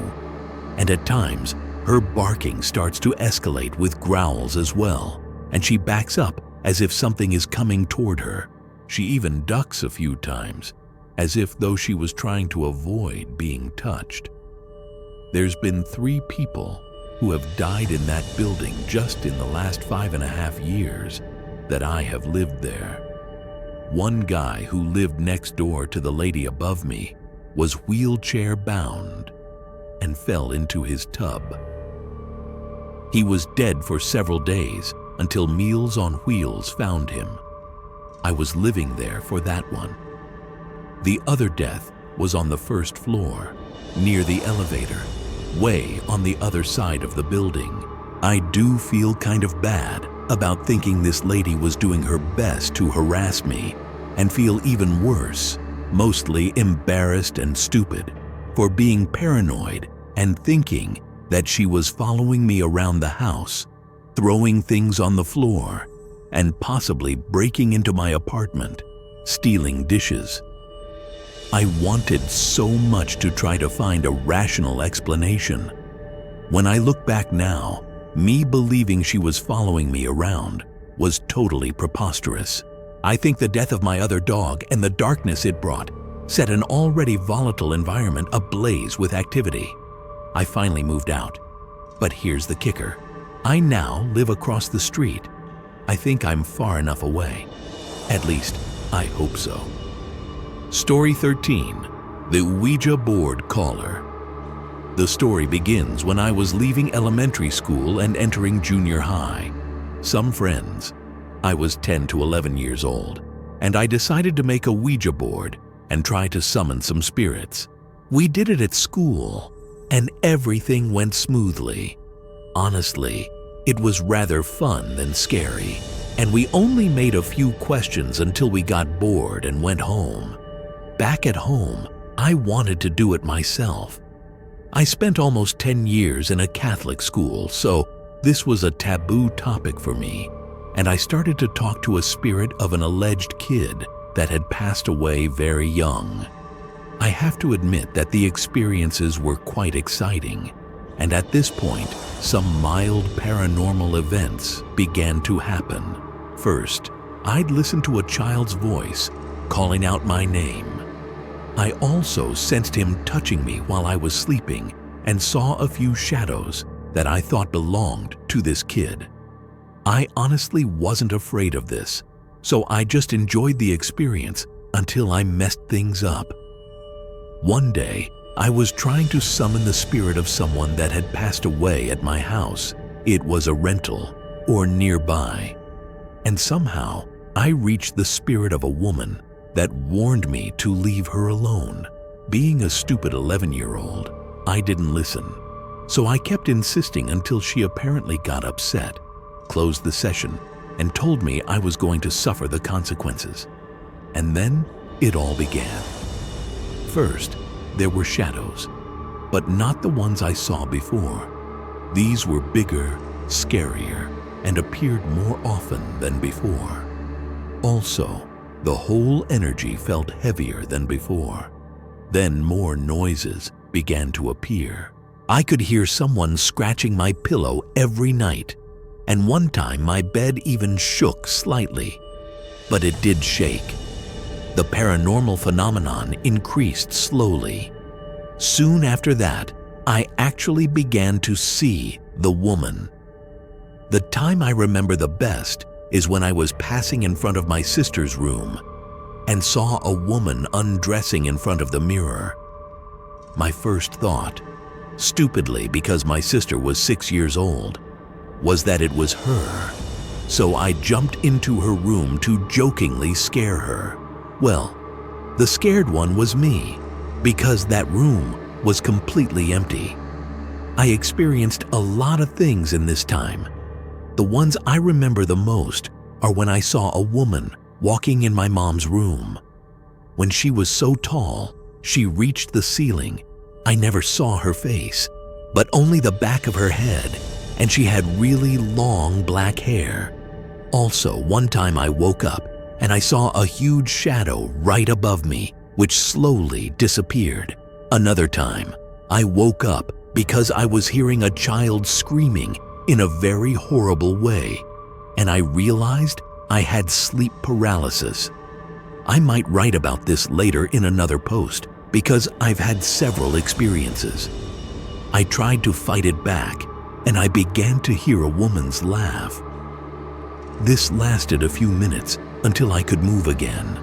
And at times, her barking starts to escalate with growls as well, and she backs up as if something is coming toward her. She even ducks a few times, as if though she was trying to avoid being touched. There's been 3 people who have died in that building just in the last 5.5 years that I have lived there. One guy who lived next door to the lady above me was wheelchair bound and fell into his tub. He was dead for several days until Meals on Wheels found him. I was living there for that one. The other death was on the first floor, near the elevator, way on the other side of the building. I do feel kind of bad about thinking this lady was doing her best to harass me, and feel even worse, mostly embarrassed and stupid, for being paranoid and thinking that she was following me around the house, throwing things on the floor, and possibly breaking into my apartment, stealing dishes. I wanted so much to try to find a rational explanation. When I look back now, me believing she was following me around was totally preposterous. I think the death of my other dog and the darkness it brought set an already volatile environment ablaze with activity. I finally moved out. But here's the kicker. I now live across the street. I think I'm far enough away. At least, I hope so. Story 13, The Ouija Board Caller. The story begins when I was leaving elementary school and entering junior high. Some friends, I was 10 to 11 years old, and I decided to make a Ouija board and try to summon some spirits. We did it at school, and everything went smoothly. Honestly, it was rather fun than scary, and we only made a few questions until we got bored and went home. Back at home, I wanted to do it myself. I spent almost 10 years in a Catholic school, so this was a taboo topic for me, and I started to talk to a spirit of an alleged kid that had passed away very young. I have to admit that the experiences were quite exciting, and at this point, some mild paranormal events began to happen. First, I'd listen to a child's voice calling out my name. I also sensed him touching me while I was sleeping and saw a few shadows that I thought belonged to this kid. I honestly wasn't afraid of this, so I just enjoyed the experience until I messed things up. One day, I was trying to summon the spirit of someone that had passed away at my house. It was a rental or nearby. And somehow, I reached the spirit of a woman that warned me to leave her alone. Being a stupid 11-year-old, I didn't listen. So I kept insisting until she apparently got upset, closed the session, and told me I was going to suffer the consequences. And then it all began. First, there were shadows, but not the ones I saw before. These were bigger, scarier, and appeared more often than before. Also, the whole energy felt heavier than before. Then more noises began to appear. I could hear someone scratching my pillow every night, and one time my bed even shook slightly. But it did shake. The paranormal phenomenon increased slowly. Soon after that, I actually began to see the woman. The time I remember the best is when I was passing in front of my sister's room and saw a woman undressing in front of the mirror. My first thought, stupidly because my sister was 6 years old, was that it was her. So I jumped into her room to jokingly scare her. Well, the scared one was me, because that room was completely empty. I experienced a lot of things in this time. The ones I remember the most are when I saw a woman walking in my mom's room. When she was so tall, she reached the ceiling. I never saw her face, but only the back of her head, and she had really long black hair. Also, one time I woke up and I saw a huge shadow right above me, which slowly disappeared. Another time, I woke up because I was hearing a child screaming in a very horrible way, and I realized I had sleep paralysis. I might write about this later in another post because I've had several experiences. I tried to fight it back, and I began to hear a woman's laugh. This lasted a few minutes until I could move again.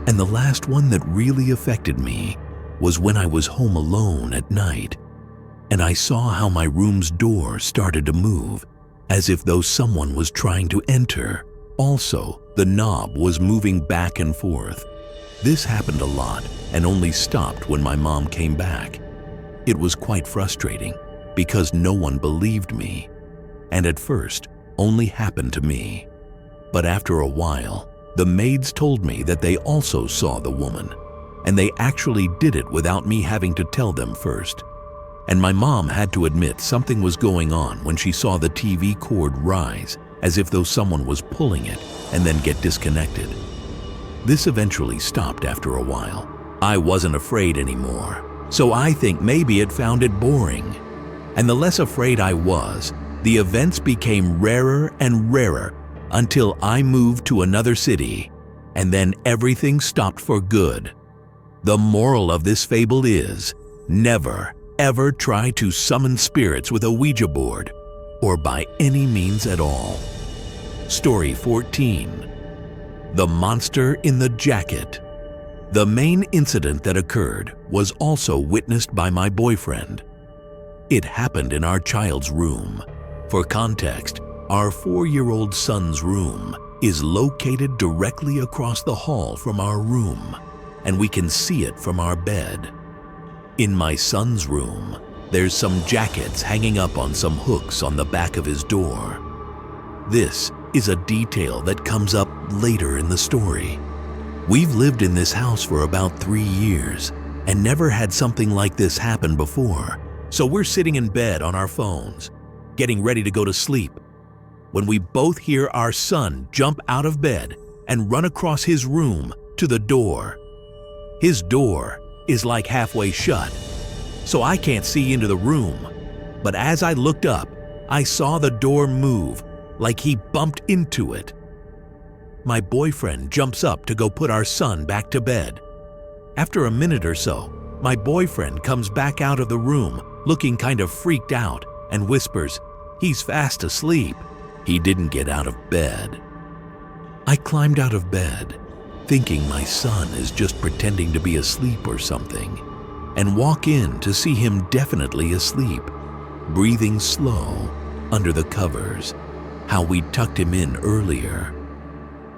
And the last one that really affected me was when I was home alone at night, and I saw how my room's door started to move, as if though someone was trying to enter. Also, the knob was moving back and forth. This happened a lot and only stopped when my mom came back. It was quite frustrating because no one believed me, and at first only happened to me. But after a while, the maids told me that they also saw the woman, and they actually did it without me having to tell them first. And my mom had to admit something was going on when she saw the TV cord rise, as if though someone was pulling it and then get disconnected. This eventually stopped after a while. I wasn't afraid anymore, so I think maybe it found it boring. And the less afraid I was, the events became rarer and rarer until I moved to another city, and then everything stopped for good. The moral of this fable is, never, ever try to summon spirits with a Ouija board, or by any means at all. Story 14. The Monster in the Jacket. The main incident that occurred was also witnessed by my boyfriend. It happened in our child's room. For context, our 4-year-old son's room is located directly across the hall from our room, and we can see it from our bed. In my son's room, there's some jackets hanging up on some hooks on the back of his door. This is a detail that comes up later in the story. We've lived in this house for about 3 years and never had something like this happen before. So we're sitting in bed on our phones, getting ready to go to sleep, when we both hear our son jump out of bed and run across his room to the door. His door is like halfway shut, so I can't see into the room. But as I looked up, I saw the door move, like he bumped into it. My boyfriend jumps up to go put our son back to bed. After a minute or so, my boyfriend comes back out of the room looking kind of freaked out and whispers, "He's fast asleep." He didn't get out of bed. I climbed out of bed, thinking my son is just pretending to be asleep or something, and walk in to see him definitely asleep, breathing slow under the covers, how we tucked him in earlier.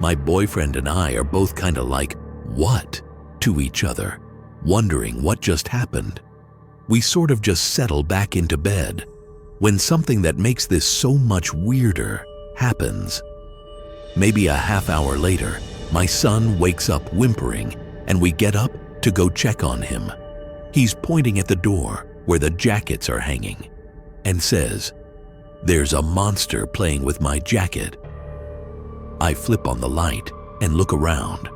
My boyfriend and I are both kind of like, "What?" to each other, wondering what just happened. we sort of just settle back into bed when something that makes this so much weirder happens. Maybe a half hour later, my son wakes up whimpering and we get up to go check on him. He's pointing at the door where the jackets are hanging and says, "There's a monster playing with my jacket." I flip on the light and look around.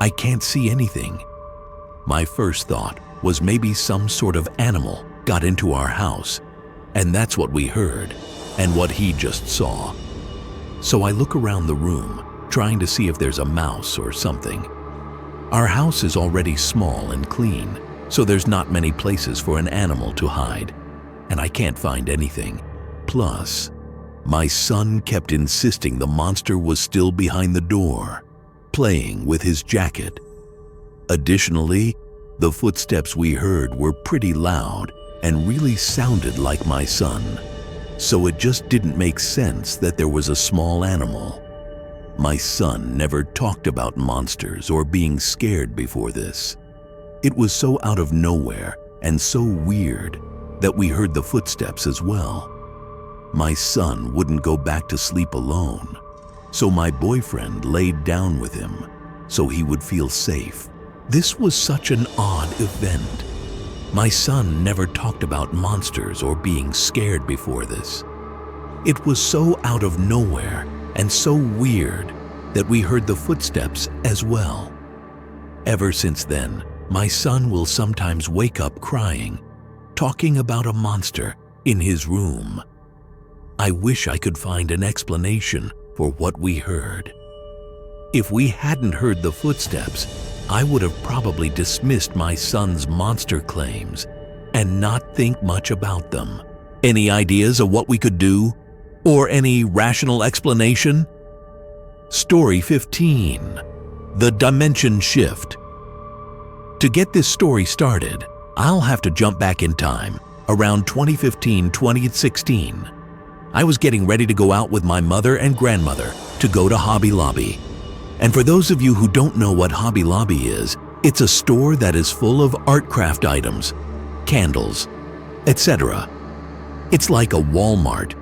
I can't see anything. My first thought was maybe some sort of animal got into our house, and that's what we heard and what he just saw. So I look around the room, trying to see if there's a mouse or something. Our house is already small and clean, so there's not many places for an animal to hide, and I can't find anything. Plus, my son kept insisting the monster was still behind the door, playing with his jacket. Additionally, the footsteps we heard were pretty loud and really sounded like my son, so it just didn't make sense that there was a small animal. My son never talked about monsters or being scared before this. It was so out of nowhere and so weird that we heard the footsteps as well. My son wouldn't go back to sleep alone, so my boyfriend laid down with him so he would feel safe. This was such an odd event. My son never talked about monsters or being scared before this. It was so out of nowhere and so weird that we heard the footsteps as well. Ever since then, my son will sometimes wake up crying, talking about a monster in his room. I wish I could find an explanation for what we heard. If we hadn't heard the footsteps, I would have probably dismissed my son's monster claims and not think much about them. Any ideas of what we could do? Or any rational explanation? Story 15. The Dimension Shift. To get this story started, I'll have to jump back in time, around 2015-2016. I was getting ready to go out with my mother and grandmother to go to Hobby Lobby. And for those of you who don't know what Hobby Lobby is, it's a store that is full of art craft items, candles, etc. It's like a Walmart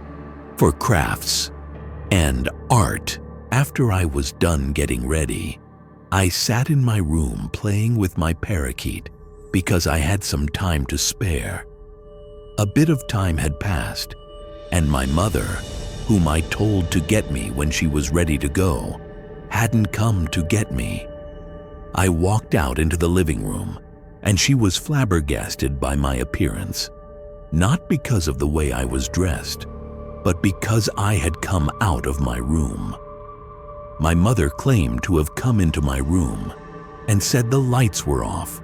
for crafts and art. After I was done getting ready, I sat in my room playing with my parakeet because I had some time to spare. A bit of time had passed, and my mother, whom I told to get me when she was ready to go, hadn't come to get me. I walked out into the living room, and she was flabbergasted by my appearance, not because of the way I was dressed, but because I had come out of my room. My mother claimed to have come into my room and said the lights were off.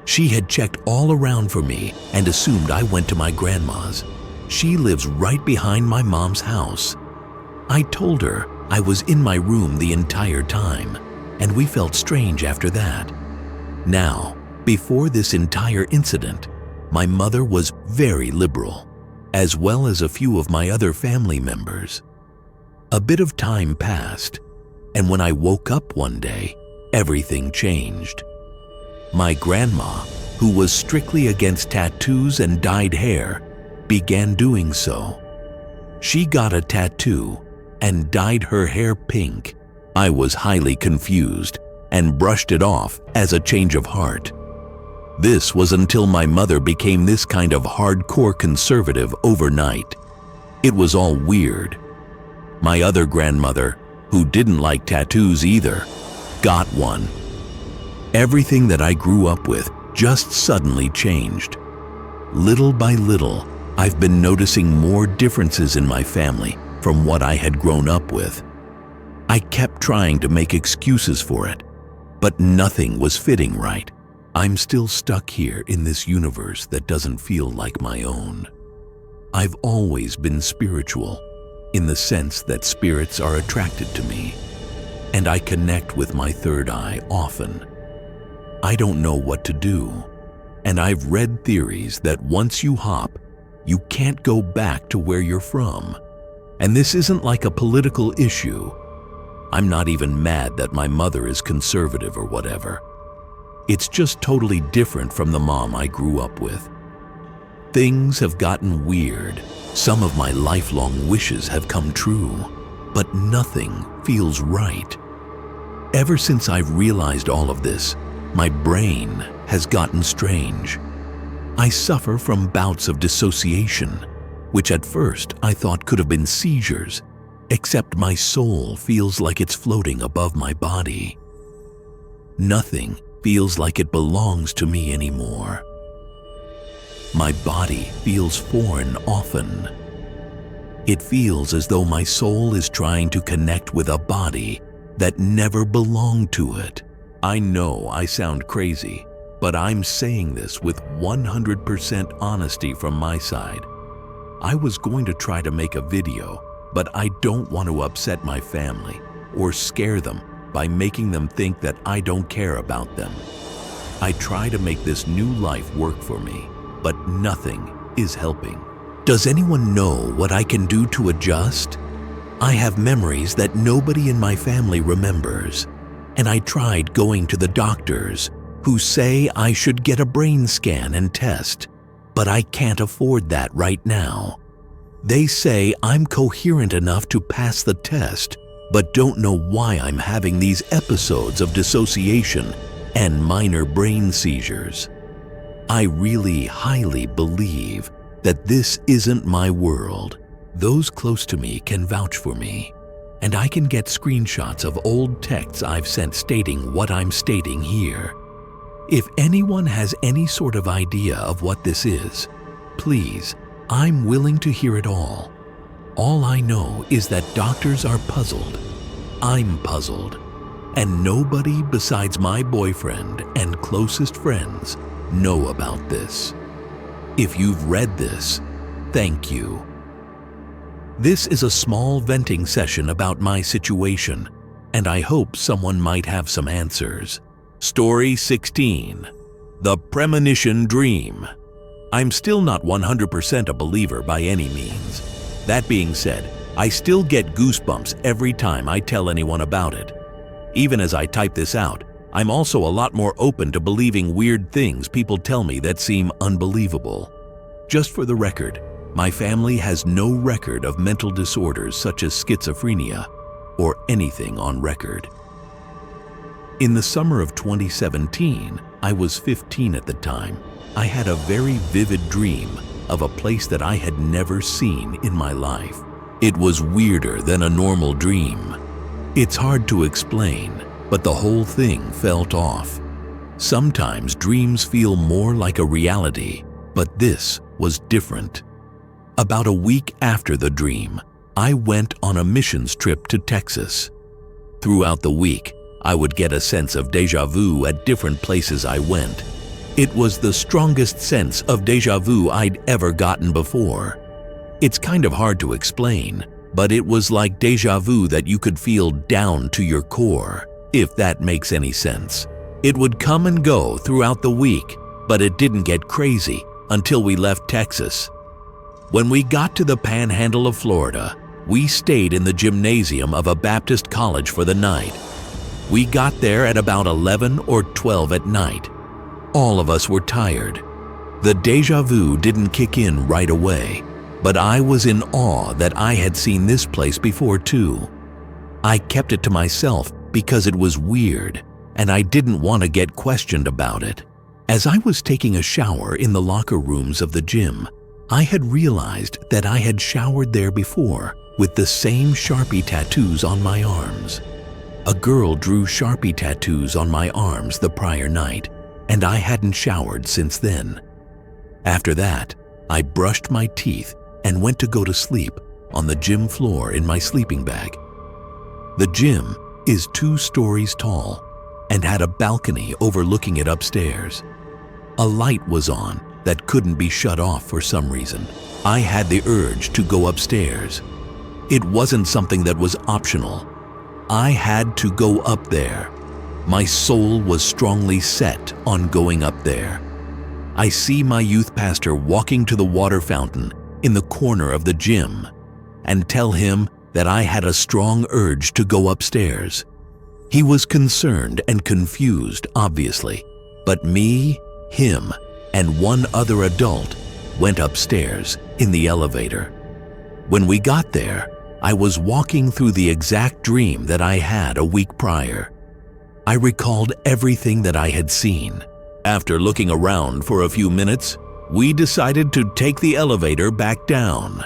She had checked all around for me and assumed I went to my grandma's. She lives right behind my mom's house. I told her I was in my room the entire time, and we felt strange after that. Now, before this entire incident, my mother was very liberal, as well as a few of my other family members. A bit of time passed, and when I woke up one day, everything changed. My grandma, who was strictly against tattoos and dyed hair, began doing so. She got a tattoo and dyed her hair pink. I was highly confused and brushed it off as a change of heart. This was until my mother became this kind of hardcore conservative overnight. It was all weird. My other grandmother, who didn't like tattoos either, got one. Everything that I grew up with just suddenly changed. Little by little, I've been noticing more differences in my family from what I had grown up with. I kept trying to make excuses for it, but nothing was fitting right. I'm still stuck here in this universe that doesn't feel like my own. I've always been spiritual, in the sense that spirits are attracted to me, and I connect with my third eye often. I don't know what to do, and I've read theories that once you hop, you can't go back to where you're from. And this isn't like a political issue. I'm not even mad that my mother is conservative or whatever. It's just totally different from the mom I grew up with. Things have gotten weird. Some of my lifelong wishes have come true, but nothing feels right. Ever since I've realized all of this, my brain has gotten strange. I suffer from bouts of dissociation, which at first I thought could have been seizures, except my soul feels like it's floating above my body. Nothing feels like it belongs to me anymore. My body feels foreign often. It feels as though my soul is trying to connect with a body that never belonged to it. I know I sound crazy, but I'm saying this with 100% honesty from my side. I was going to try to make a video, but I don't want to upset my family or scare them by making them think that I don't care about them. I try to make this new life work for me, but nothing is helping. Does anyone know what I can do to adjust? I have memories that nobody in my family remembers, and I tried going to the doctors who say I should get a brain scan and test, but I can't afford that right now. They say I'm coherent enough to pass the test, but don't know why I'm having these episodes of dissociation and minor brain seizures. I really highly believe that this isn't my world. Those close to me can vouch for me, and I can get screenshots of old texts I've sent stating what I'm stating here. If anyone has any sort of idea of what this is, please, I'm willing to hear it all. All I know is that doctors are puzzled. I'm puzzled. And nobody besides my boyfriend and closest friends know about this. If you've read this, thank you. This is a small venting session about my situation, and I hope someone might have some answers. Story 16. The Premonition Dream. I'm still not 100% a believer by any means. That being said, I still get goosebumps every time I tell anyone about it. Even as I type this out, I'm also a lot more open to believing weird things people tell me that seem unbelievable. Just for the record, my family has no record of mental disorders such as schizophrenia or anything on record. In the summer of 2017, I was 15 at the time. I had a very vivid dream of a place that I had never seen in my life. It was weirder than a normal dream. It's hard to explain, but the whole thing felt off. Sometimes dreams feel more like a reality, but this was different. About a week after the dream, I went on a missions trip to Texas. Throughout the week, I would get a sense of déjà vu at different places I went. It was the strongest sense of déjà vu I'd ever gotten before. It's kind of hard to explain, but it was like déjà vu that you could feel down to your core, if that makes any sense. It would come and go throughout the week, but it didn't get crazy until we left Texas. When we got to the panhandle of Florida, we stayed in the gymnasium of a Baptist college for the night. We got there at about 11 or 12 at night. All of us were tired. The déjà vu didn't kick in right away, but I was in awe that I had seen this place before too. I kept it to myself because it was weird, and I didn't want to get questioned about it. As I was taking a shower in the locker rooms of the gym, I had realized that I had showered there before with the same Sharpie tattoos on my arms. A girl drew Sharpie tattoos on my arms the prior night, and I hadn't showered since then. After that, I brushed my teeth and went to go to sleep on the gym floor in my sleeping bag. The gym is 2 stories tall and had a balcony overlooking it upstairs. A light was on that couldn't be shut off for some reason. I had the urge to go upstairs. It wasn't something that was optional. I had to go up there. My soul was strongly set on going up there. I see my youth pastor walking to the water fountain in the corner of the gym and tell him that I had a strong urge to go upstairs. He was concerned and confused, obviously, But me, him, and one other adult went upstairs in the elevator. When we got there, I was walking through the exact dream that I had a week prior. I recalled everything that I had seen. After looking around for a few minutes, we decided to take the elevator back down.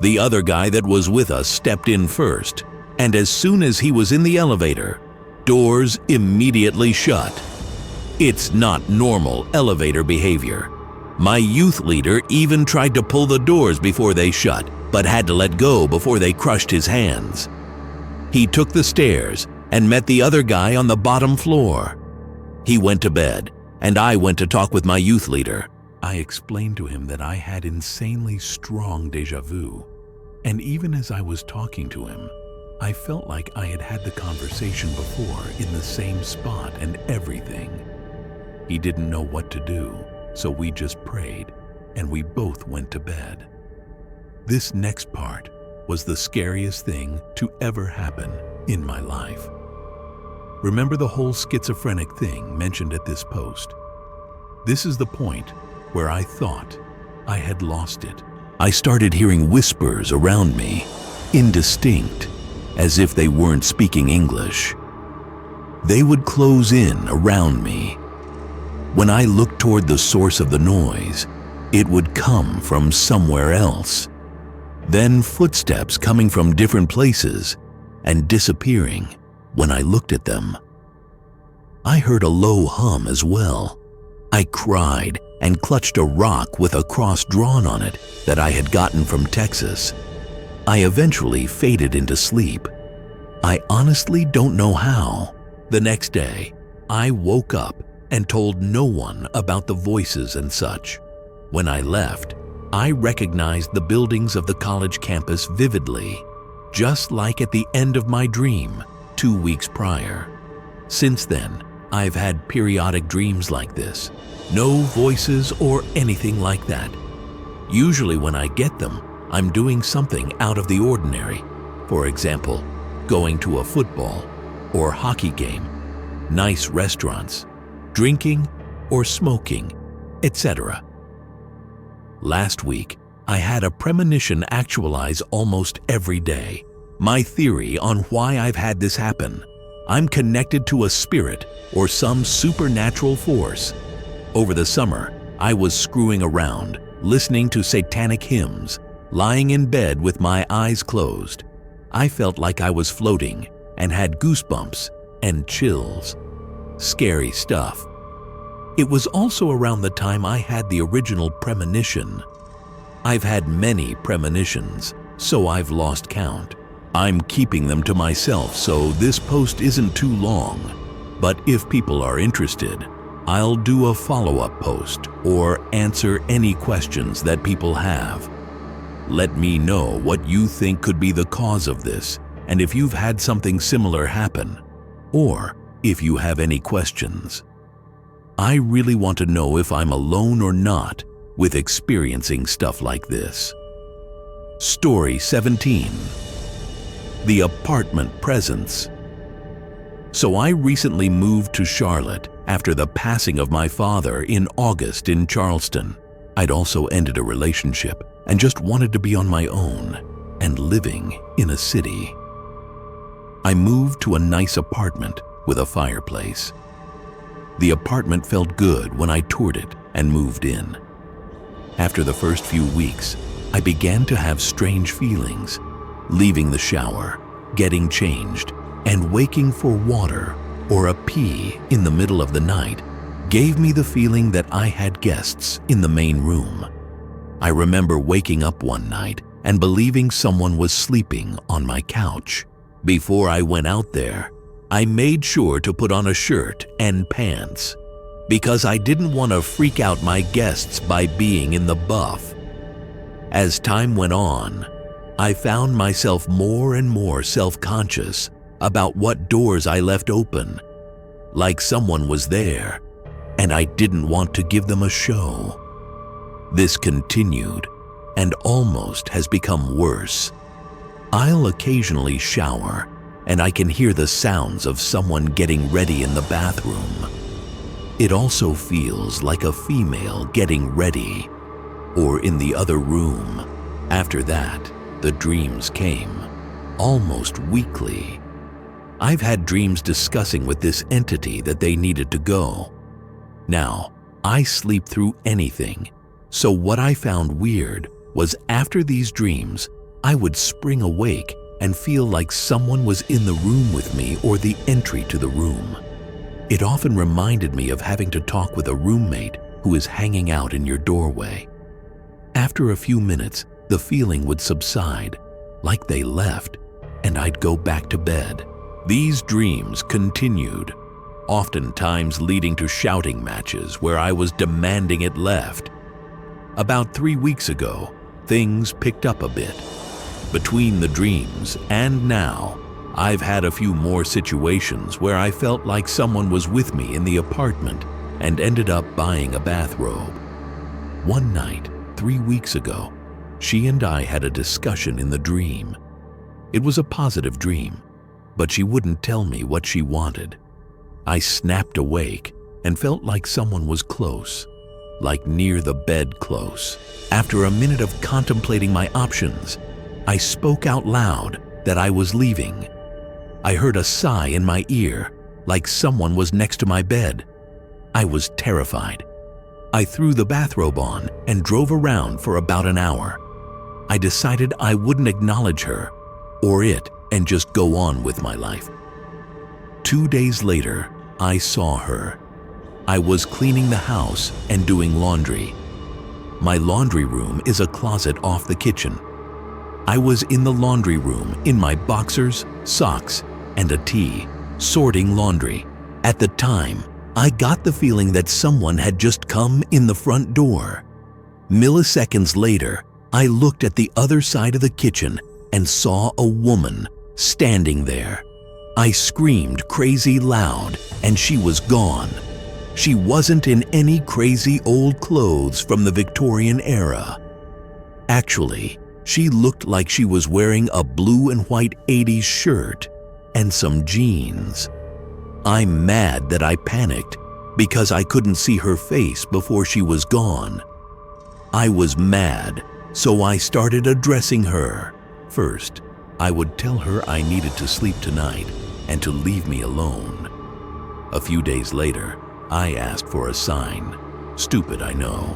The other guy that was with us stepped in first, and as soon as he was in the elevator, doors immediately shut. It's not normal elevator behavior. My youth leader even tried to pull the doors before they shut, but had to let go before they crushed his hands. He took the stairs and met the other guy on the bottom floor. He went to bed, and I went to talk with my youth leader. I explained to him that I had insanely strong déjà vu, and even as I was talking to him, I felt like I had had the conversation before in the same spot and everything. He didn't know what to do, so we just prayed, and we both went to bed. This next part was the scariest thing to ever happen in my life. Remember the whole schizophrenic thing mentioned at this post? This is the point where I thought I had lost it. I started hearing whispers around me, indistinct, as if they weren't speaking English. They would close in around me. When I looked toward the source of the noise, it would come from somewhere else. Then footsteps coming from different places and disappearing when I looked at them. I heard a low hum as well. I cried and clutched a rock with a cross drawn on it that I had gotten from Texas. I eventually faded into sleep. I honestly don't know how. The next day, I woke up and told no one about the voices and such. When I left, I recognized the buildings of the college campus vividly, just like at the end of my dream 2 weeks prior. Since then, I've had periodic dreams like this. No voices or anything like that. Usually when I get them, I'm doing something out of the ordinary. For example, going to a football or hockey game, nice restaurants, drinking or smoking, etc. Last week, I had a premonition actualize almost every day. My theory on why I've had this happen: I'm connected to a spirit or some supernatural force. Over the summer, I was screwing around, listening to satanic hymns, lying in bed with my eyes closed. I felt like I was floating and had goosebumps and chills. Scary stuff. It was also around the time I had the original premonition. I've had many premonitions, so I've lost count. I'm keeping them to myself, so this post isn't too long. But if people are interested, I'll do a follow-up post or answer any questions that people have. Let me know what you think could be the cause of this, and if you've had something similar happen, or if you have any questions. I really want to know if I'm alone or not with experiencing stuff like this. Story 17. The Apartment Presence. So I recently moved to Charlotte after the passing of my father in August in Charleston. I'd also ended a relationship and just wanted to be on my own and living in a city. I moved to a nice apartment with a fireplace. The apartment felt good when I toured it and moved in. After the first few weeks, I began to have strange feelings. Leaving the shower, getting changed, and waking for water or a pee in the middle of the night gave me the feeling that I had guests in the main room. I remember waking up one night and believing someone was sleeping on my couch. Before I went out there, I made sure to put on a shirt and pants because I didn't want to freak out my guests by being in the buff. As time went on, I found myself more and more self-conscious about what doors I left open, like someone was there, and I didn't want to give them a show. This continued and almost has become worse. I'll occasionally shower, and I can hear the sounds of someone getting ready in the bathroom. It also feels like a female getting ready, or in the other room. After that, the dreams came, almost weekly. I've had dreams discussing with this entity that they needed to go. Now, I sleep through anything, so what I found weird was after these dreams, I would spring awake and feel like someone was in the room with me or the entry to the room. It often reminded me of having to talk with a roommate who is hanging out in your doorway. After a few minutes, the feeling would subside, like they left, and I'd go back to bed. These dreams continued, oftentimes leading to shouting matches where I was demanding it left. About 3 weeks ago, things picked up a bit. Between the dreams and now, I've had a few more situations where I felt like someone was with me in the apartment and ended up buying a bathrobe. One night, 3 weeks ago, she and I had a discussion in the dream. It was a positive dream, but she wouldn't tell me what she wanted. I snapped awake and felt like someone was close, like near the bed close. After a minute of contemplating my options, I spoke out loud that I was leaving. I heard a sigh in my ear, like someone was next to my bed. I was terrified. I threw the bathrobe on and drove around for about an hour. I decided I wouldn't acknowledge her or it and just go on with my life. 2 days later, I saw her. I was cleaning the house and doing laundry. My laundry room is a closet off the kitchen. I was in the laundry room in my boxers, socks, and a tee, sorting laundry. At the time, I got the feeling that someone had just come in the front door. Milliseconds later, I looked at the other side of the kitchen and saw a woman standing there. I screamed crazy loud and she was gone. She wasn't in any crazy old clothes from the Victorian era. Actually, she looked like she was wearing a blue and white 80s shirt and some jeans. I'm mad that I panicked because I couldn't see her face before she was gone. I was mad, so I started addressing her. First, I would tell her I needed to sleep tonight and to leave me alone. A few days later, I asked for a sign. Stupid, I know.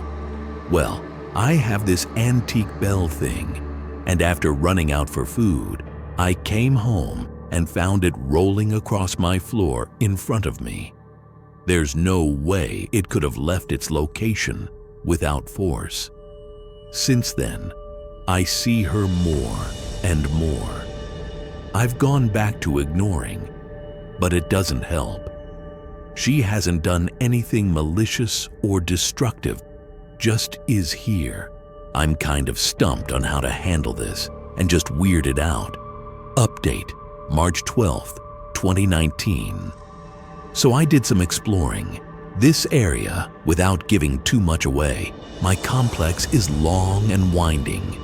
Well, I have this antique bell thing, and after running out for food, I came home and found it rolling across my floor in front of me. There's no way it could have left its location without force. Since then, I see her more and more. I've gone back to ignoring, but it doesn't help. She hasn't done anything malicious or destructive, just is here. I'm kind of stumped on how to handle this and just weirded out. Update, March 12th, 2019. So I did some exploring. This area, without giving too much away, my complex is long and winding.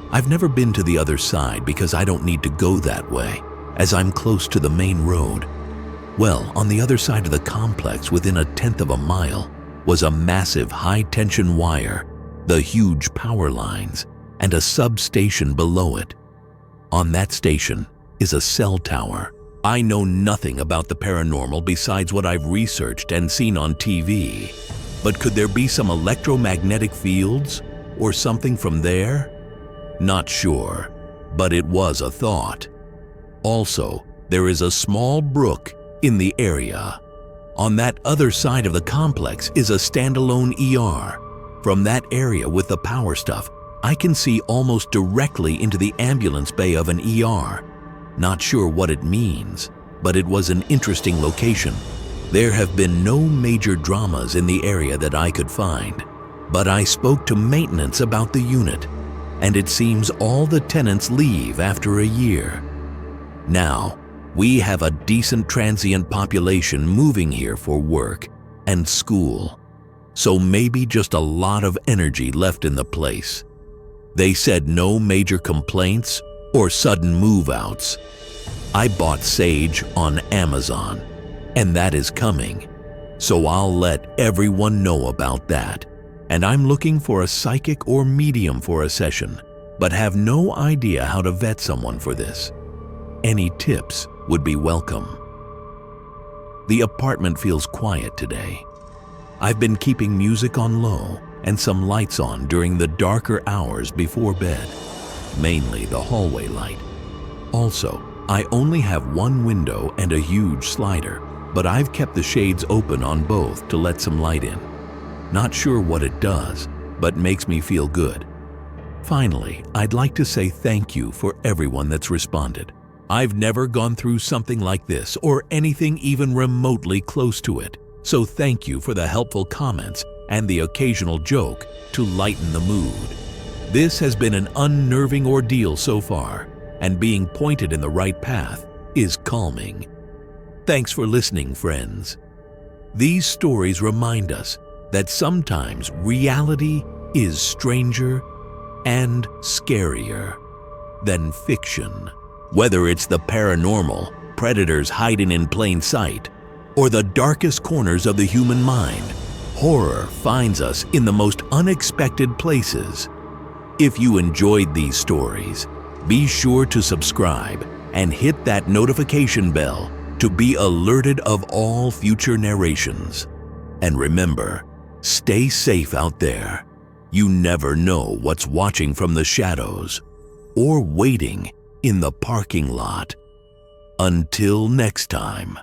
I've never been to the other side because I don't need to go that way, as I'm close to the main road. Well, on the other side of the complex, within 1/10 of a mile, was a massive high-tension wire, the huge power lines, and a substation below it. On that station is a cell tower. I know nothing about the paranormal besides what I've researched and seen on TV. But could there be some electromagnetic fields or something from there? Not sure, but it was a thought. Also, there is a small brook in the area. On that other side of the complex is a standalone ER. From that area with the power stuff, I can see almost directly into the ambulance bay of an ER. Not sure what it means, but it was an interesting location. There have been no major dramas in the area that I could find, but I spoke to maintenance about the unit, and it seems all the tenants leave after a year. Now, we have a decent transient population moving here for work and school, so maybe just a lot of energy left in the place. They said no major complaints or sudden move-outs. I bought sage on Amazon, and that is coming. So I'll let everyone know about that. And I'm looking for a psychic or medium for a session, but have no idea how to vet someone for this. Any tips would be welcome. The apartment feels quiet today. I've been keeping music on low and some lights on during the darker hours before bed, mainly the hallway light. Also, I only have one window and a huge slider, but I've kept the shades open on both to let some light in. Not sure what it does, but makes me feel good. Finally, I'd like to say thank you for everyone that's responded. I've never gone through something like this or anything even remotely close to it, so thank you for the helpful comments and the occasional joke to lighten the mood. This has been an unnerving ordeal so far, and being pointed in the right path is calming. Thanks for listening, friends. These stories remind us that sometimes reality is stranger and scarier than fiction. Whether it's the paranormal, predators hiding in plain sight, or the darkest corners of the human mind, horror finds us in the most unexpected places. If you enjoyed these stories, be sure to subscribe and hit that notification bell to be alerted of all future narrations. And remember, stay safe out there. You never know what's watching from the shadows or waiting in the parking lot. Until next time.